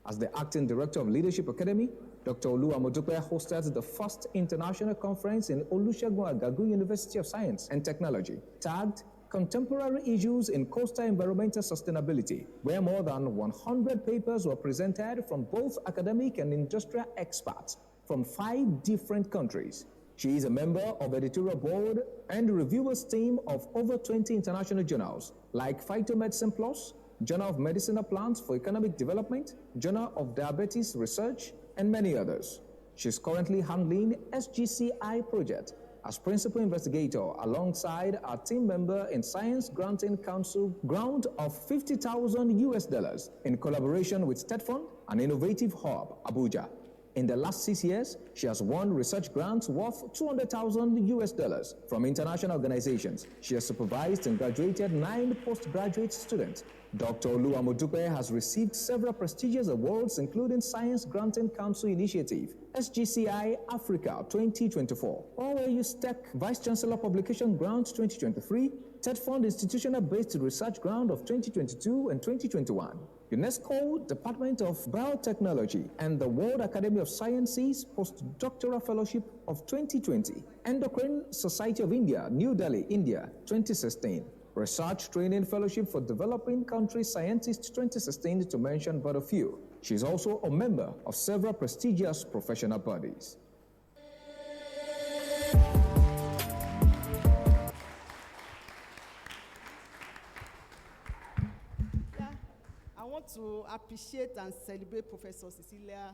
As the Acting Director of Leadership Academy, Dr. Oluwamodupe hosted the first international conference in Olusegun Agagu University of Science and Technology, tagged Contemporary Issues in Coastal Environmental Sustainability, where more than 100 papers were presented from both academic and industrial experts from 5 different countries. She is a member of editorial board and reviewers team of over 20 international journals like Phytomedicine Plus, Journal of Medicinal Plants for Economic Development, Journal of Diabetes Research, and many others. She is currently handling SGCI project as principal investigator alongside our team member in Science Granting Council grant of $50,000 in collaboration with TEDFund, an innovative hub, Abuja. In the last 6 years, she has won research grants worth $200,000 from international organizations. She has supervised and graduated 9 postgraduate students. Dr. Oluwamodupe has received several prestigious awards, including Science Granting Council Initiative, SGCI Africa 2024, OAU Tech Vice Chancellor Publication Grant 2023, TEDFund Institutional-Based Research Grant of 2022 and 2021, UNESCO Department of Biotechnology and the World Academy of Sciences Postdoctoral Fellowship of 2020, Endocrine Society of India, New Delhi, India, 2016, Research Training Fellowship for Developing Country Scientists 2016, to mention but a few. She is also a member of several prestigious professional bodies. I want to appreciate and celebrate Professor Cecilia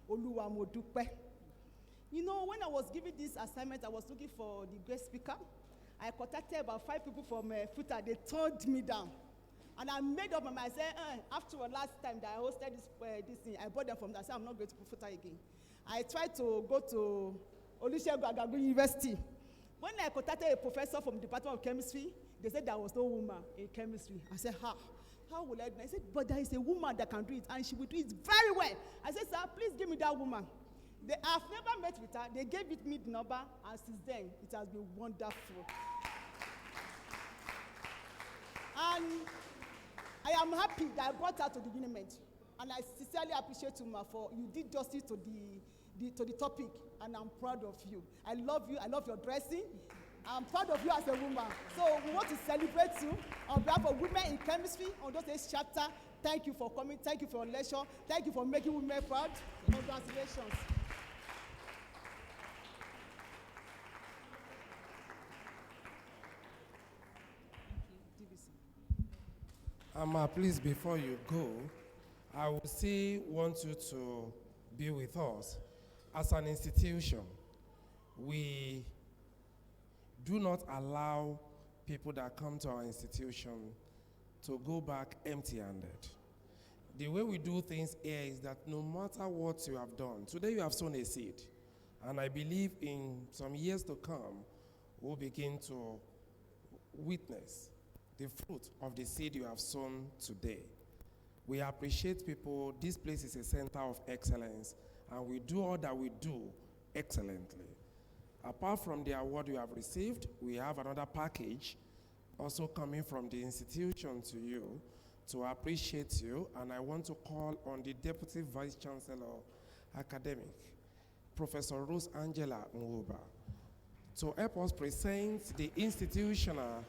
Oluwamodupe. You know, when I was given this assignment, I was looking for the guest speaker. I contacted about 5 people from FUTA. They turned me down. And I made up my mind. I said, after last time that I hosted this thing, I brought them from that. I said, I'm not going to FUTA again. I tried to go to Olusegun Agagu University. When I contacted a professor from the Department of Chemistry, they said there was no woman in chemistry. I said, how will I do it? I said, but there is a woman that can do it, and she will do it very well. I said, sir, please give me that woman. I've never met with her. They gave me the number, and since then, it has been wonderful. And I am happy that I brought her to the UNIMED. And I sincerely appreciate you, Ma, for you did justice to the topic, and I'm proud of you. I love you. I love your dressing. I'm proud of you as a woman. So we want to celebrate you on behalf of women in chemistry on those chapter. Thank you for coming. Thank you for your lecture. Thank you for making women proud. Congratulations. Please, before you go, I would still want you to be with us. As an institution, we do not allow people that come to our institution to go back empty-handed. The way we do things here is that no matter what you have done, today you have sown a seed, and I believe in some years to come, we'll begin to witness the fruit of the seed you have sown today. We appreciate people. This place is a center of excellence, and we do all that we do excellently. Apart from the award you have received, we have another package also coming from the institution to you to appreciate you, and I want to call on the Deputy Vice Chancellor Academic, Professor Rose Angela Nwuba, to help us present the institutional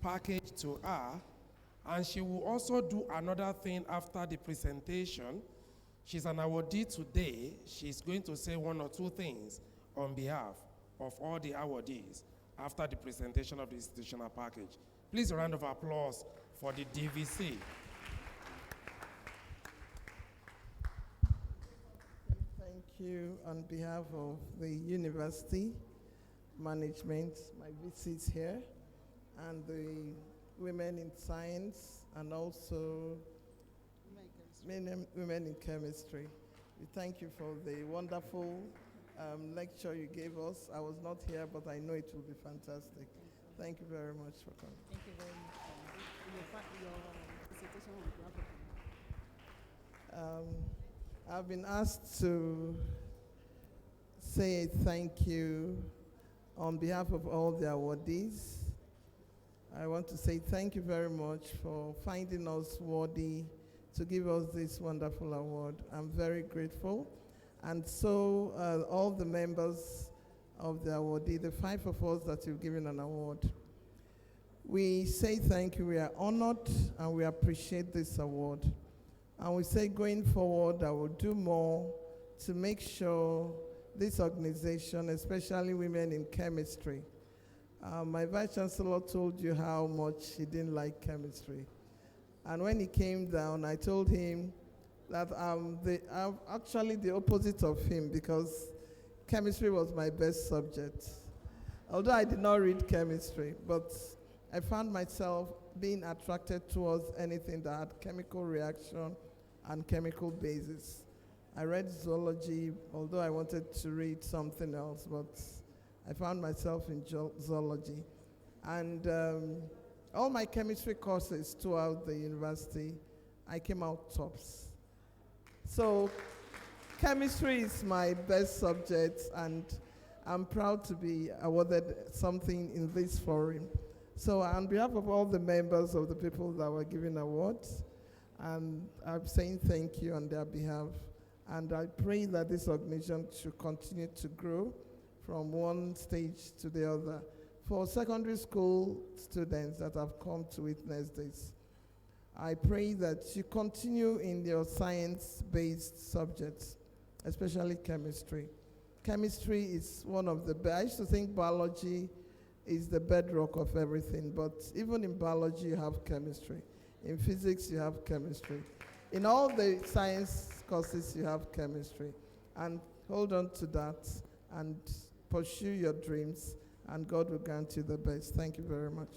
package to her, and she will also do another thing after the presentation. She's an awardee today. She's going to say one or two things on behalf of all the awardees after the presentation of the institutional package. Please, a round of applause for the DVC. Thank you on behalf of the university management, my VCs here, and the women in science, and also women in chemistry. We thank you for the wonderful lecture you gave us. I was not here, but I know it will be fantastic. Thank you very much for coming. Thank you very much. I've been asked to say thank you on behalf of all the awardees. I want to say thank you very much for finding us worthy to give us this wonderful award. I'm very grateful. And so all the members of the awardee, the 5 of us that you've given an award, we say thank you. We are honored and we appreciate this award. And we say going forward, I will do more to make sure this organization, especially women in chemistry, my Vice Chancellor told you how much he didn't like chemistry. And when he came down, I told him that I'm actually the opposite of him, because chemistry was my best subject. Although I did not read chemistry, but I found myself being attracted towards anything that had chemical reaction and chemical basis. I read zoology, although I wanted to read something else, but I found myself in zoology. And all my chemistry courses throughout the university, I came out tops. So chemistry is my best subject, and I'm proud to be awarded something in this forum. So on behalf of all the members of the people that were given awards, I'm saying thank you on their behalf. And I pray that this organization should continue to grow from one stage to the other. For secondary school students that have come to witness this, I pray that you continue in your science-based subjects, especially chemistry. Chemistry is one of the best. I used to think biology is the bedrock of everything, but even in biology you have chemistry. In physics you have chemistry. In all the science courses you have chemistry. And hold on to that and pursue your dreams, and God will grant you the best. Thank you very much.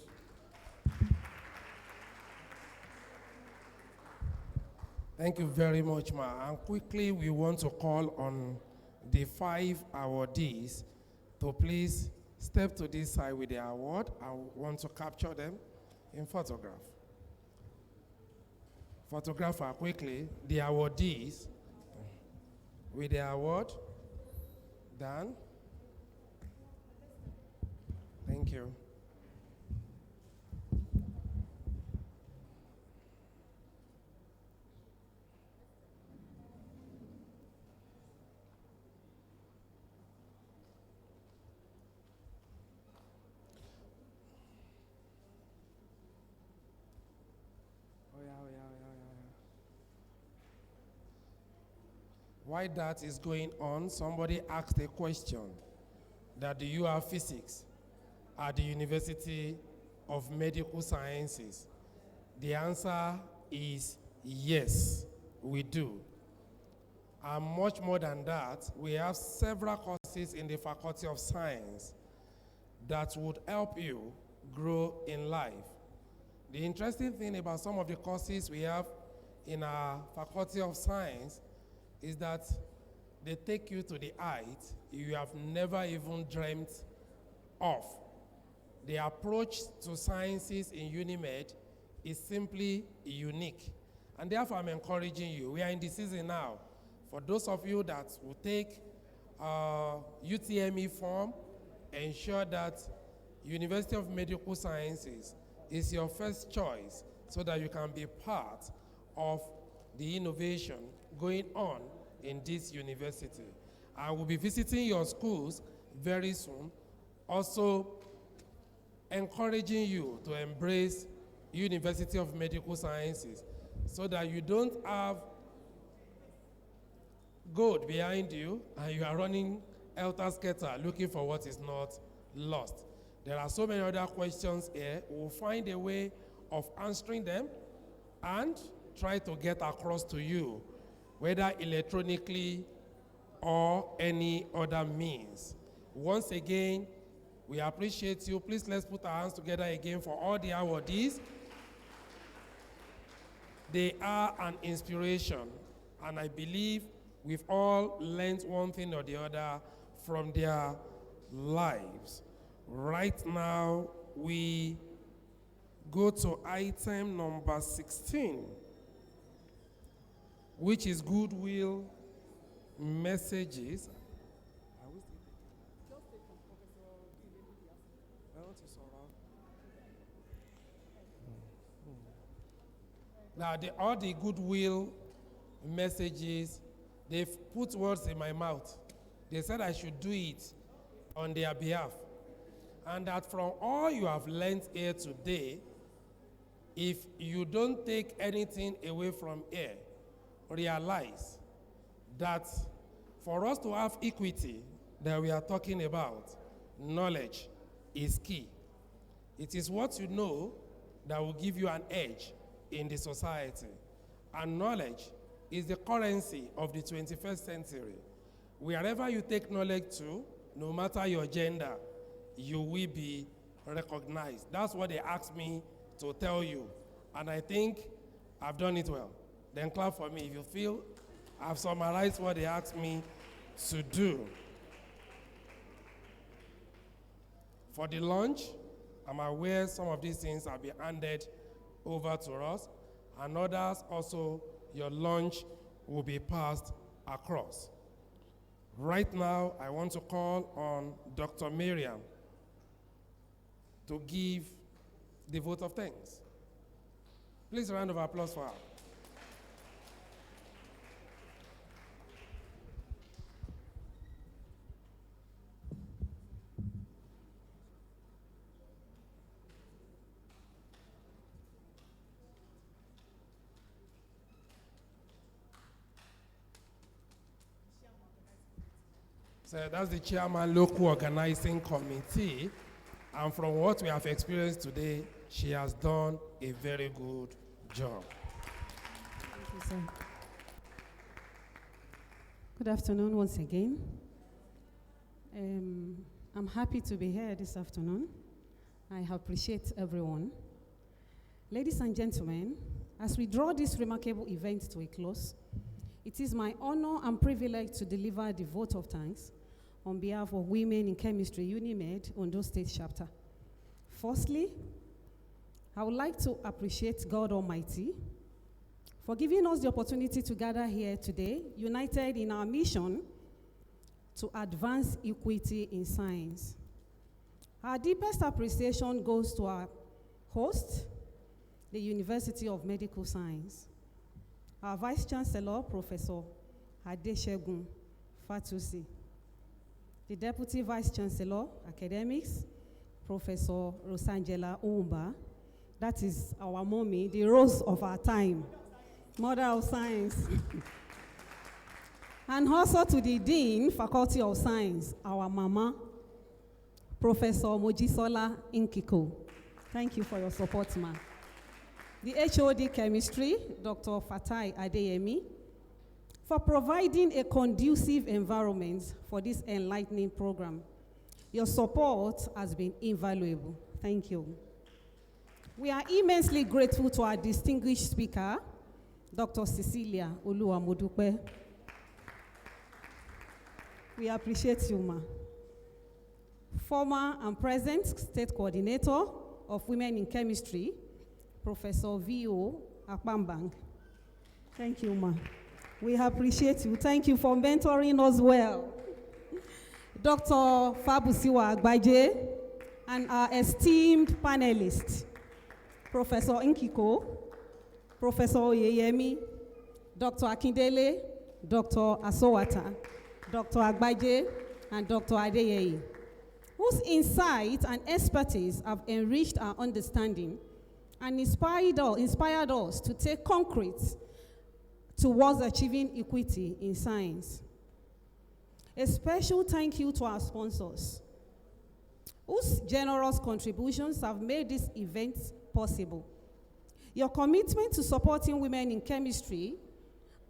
Thank you very much, Ma. And quickly, we want to call on the 5 awardees to please step to this side with the award. I want to capture them in photograph. Photographer, quickly, the awardees with the award. Dan. Thank you. While that is going on, somebody asked a question that do you have physics at the University of Medical Sciences? The answer is yes, we do. And much more than that, we have several courses in the Faculty of Science that would help you grow in life. The interesting thing about some of the courses we have in our Faculty of Science is that they take you to the height you have never even dreamt of. The approach to sciences in UNIMED is simply unique. And therefore, I'm encouraging you. We are in the season now. For those of you that will take UTME form, ensure that University of Medical Sciences is your first choice so that you can be part of the innovation going on in this university. I will be visiting your schools very soon. Also, encouraging you to embrace University of Medical Sciences so that you don't have gold behind you and you are running helter-skelter looking for what is not lost. There are so many other questions here. We'll find a way of answering them and try to get across to you, whether electronically or any other means. Once again, we appreciate you. Please let's put our hands together again for all the awardees. They are an inspiration, and I believe we've all learned one thing or the other from their lives. Right now, we go to item number 16, which is goodwill messages. Now, all the goodwill messages, they've put words in my mouth. They said I should do it on their behalf. And that from all you have learned here today, if you don't take anything away from here, realize that for us to have equity that we are talking about, knowledge is key. It is what you know that will give you an edge in the society. And knowledge is the currency of the 21st century. Wherever you take knowledge to, no matter your gender, you will be recognized. That's what they asked me to tell you. And I think I've done it well. Then clap for me if you feel I've summarized what they asked me to do. For the lunch, I'm aware some of these things have been handed over to us, and others also, your lunch will be passed across. Right now, I want to call on Dr. Miriam to give the vote of thanks. Please, a round of applause for her. So that's the chairman, local organizing committee. And from what we have experienced today, she has done a very good job. Thank you, sir. Good afternoon once again. I'm happy to be here this afternoon. I appreciate everyone. Ladies and gentlemen, as we draw this remarkable event to a close, it is my honor and privilege to deliver the vote of thanks on behalf of Women in Chemistry, UNIMED, Ondo State Chapter. Firstly, I would like to appreciate God Almighty for giving us the opportunity to gather here today, united in our mission to advance equity in science. Our deepest appreciation goes to our host, the University of Medical Science, our Vice Chancellor, Professor Adeshegun Fatusi, the Deputy Vice Chancellor, Academics, Professor Rosangela Oumba, that is our mommy, the rose of our time, Mother of Science. And also to the Dean, Faculty of Science, our mama, Professor Mojisola Nkiko. Thank you for your support, ma. The HOD Chemistry, Dr. Fatai Adeyemi, for providing a conducive environment for this enlightening program. Your support has been invaluable. Thank you. We are immensely grateful to our distinguished speaker, Dr. Cecilia Oluwamodupe. We appreciate you, ma. Former and present State Coordinator of Women in Chemistry, Professor V.O. Akpambang. Thank you, ma. We appreciate you. Thank you for mentoring us well. Dr. Fabusiwa Agbaje and our esteemed panelists, Professor Nkiko, Professor Oyeyemi, Dr. Akindele, Dr. Asowata, Dr. Agbaje, and Dr. Adeyeye, whose insight and expertise have enriched our understanding and inspired us to take concrete towards achieving equity in science. A special thank you to our sponsors, whose generous contributions have made this event possible. Your commitment to supporting women in chemistry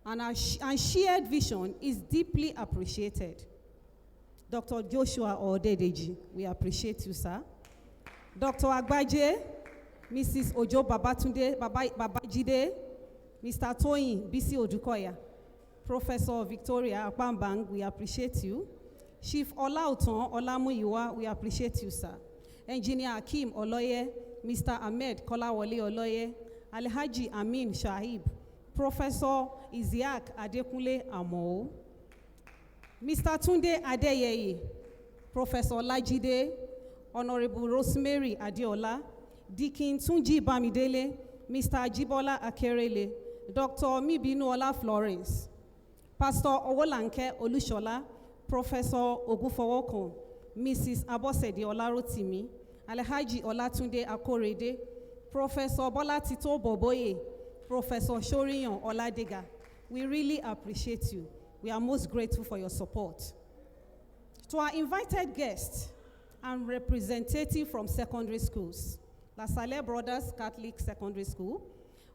and shared vision is deeply appreciated. Dr. Joshua Odedeji, we appreciate you, sir. Dr. Agbaje, Mrs. Ojo Babatunde Babajide, Mr. Toyin Bisi Odukoya, Professor Victoria Akpambang, we appreciate you. Chief Olauton Olamuyiwa, we appreciate you, sir. Engineer Akim Oloye, Mr. Ahmed Kolawole Oloye, Alhaji Amin Shahib, Professor Isiaq Adekunle Amo, Mr. Tunde Adeyeye, Professor Lajide, Honorable Rosemary Adeola, Deacon Tunji Bamidele, Mr. Ajibola Akerele, Dr. Mibinuola Florence, Pastor Owolanke Olushola, Professor Ogufowokon, Mrs. Abosede Olarotimi, Alhaji Olatunde Akorede, Professor Bola Tito Boboye, Professor Shoriyan Oladega. We really appreciate you. We are most grateful for your support. To our invited guests and representative from secondary schools, La Salle Brothers Catholic Secondary School,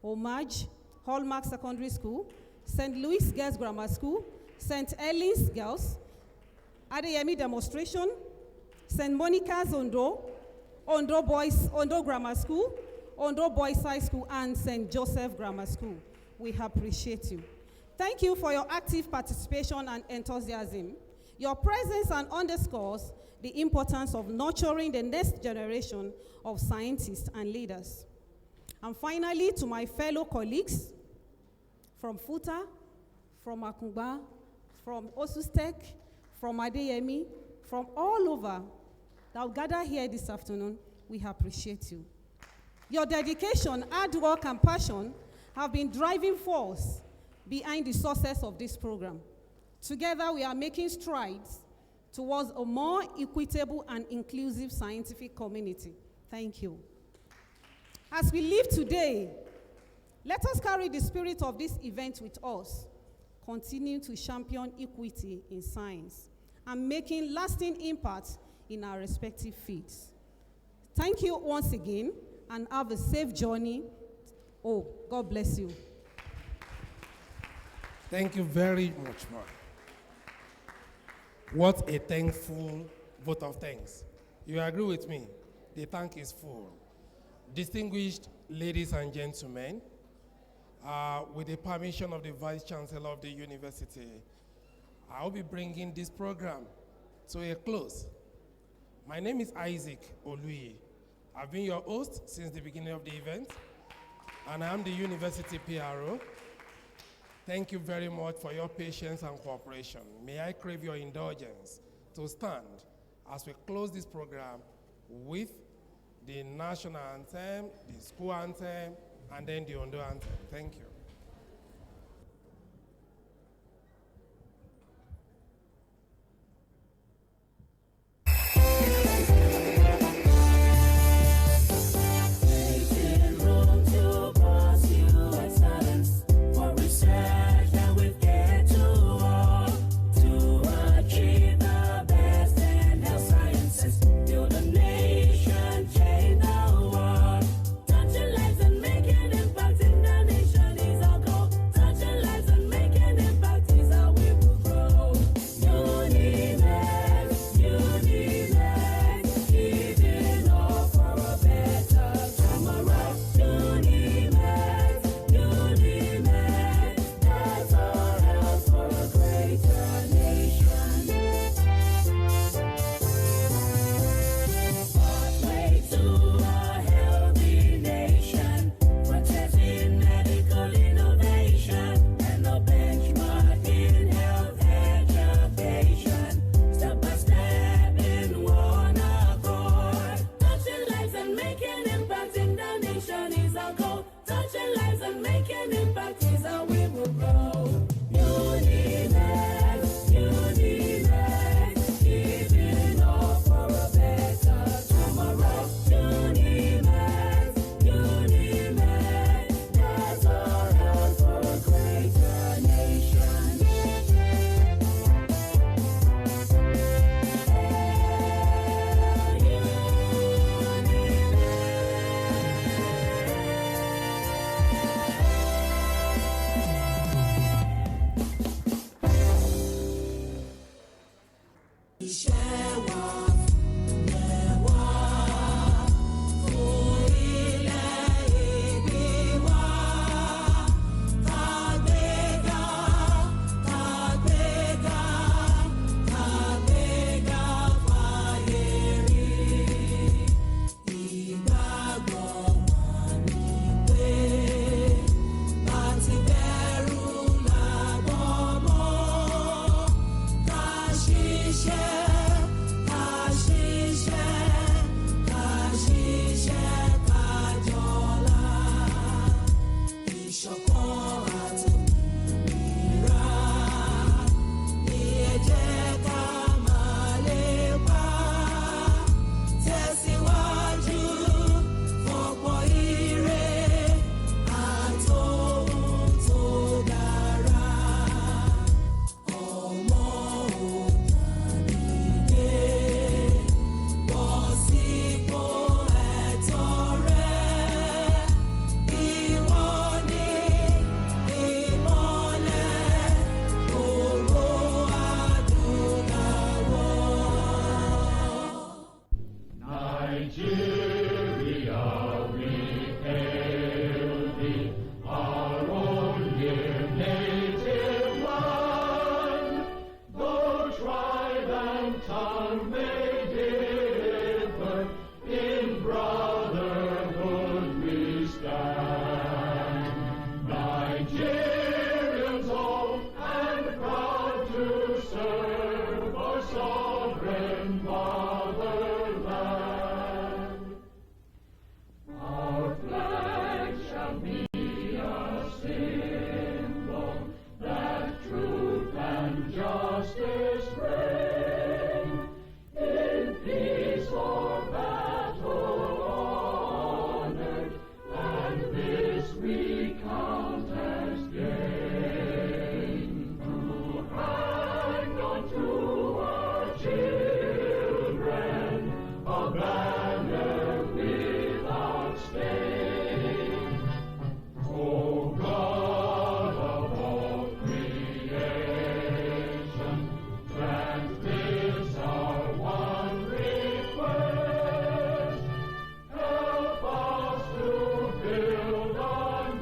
Homage, Hallmark Secondary School, St. Louis Girls Grammar School, St. Ellis Girls, Adeyemi Demonstration, St. Monica's Ondo, Ondo Grammar School, Ondo Boys High School, and St. Joseph Grammar School. We appreciate you. Thank you for your active participation and enthusiasm. Your presence underscores the importance of nurturing the next generation of scientists and leaders. And finally, to my fellow colleagues from FUTA, from Akungba, from Osustek, from Adeyemi, from all over that will gather here this afternoon, we appreciate you. Your dedication, hard work, and passion have been driving force behind the success of this program. Together, we are making strides towards a more equitable and inclusive scientific community. Thank you. As we live today, let us carry the spirit of this event with us, continue to champion equity in science, and making lasting impact in our respective fields. Thank you once again, and have a safe journey. Oh, God bless you. Thank you very much, ma'am. What a thankful vote of thanks. You agree with me? The tank is full. Distinguished ladies and gentlemen, with the permission of the Vice Chancellor of the university, I will be bringing this program to a close. My name is Isaac Oluye. I've been your host since the beginning of the event, and I am the university PRO. Thank you very much for your patience and cooperation. May I crave your indulgence to stand as we close this program with the national anthem, the school anthem, and then the Ondo anthem. Thank you. Touch your lives and make an impact in the nation. justice reign, in peace or battle honored, and this we count as gain. To hang on to our children a banner without stain. O God of all creation, grant this our one request. Help us to build a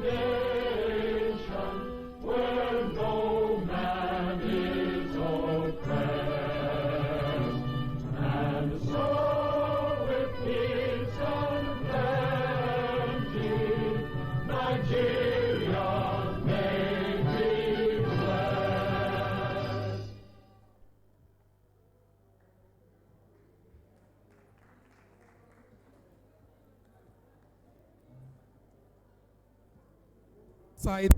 nation where no man is oppressed, and so with peace and plenty, Nigeria may be blessed. Side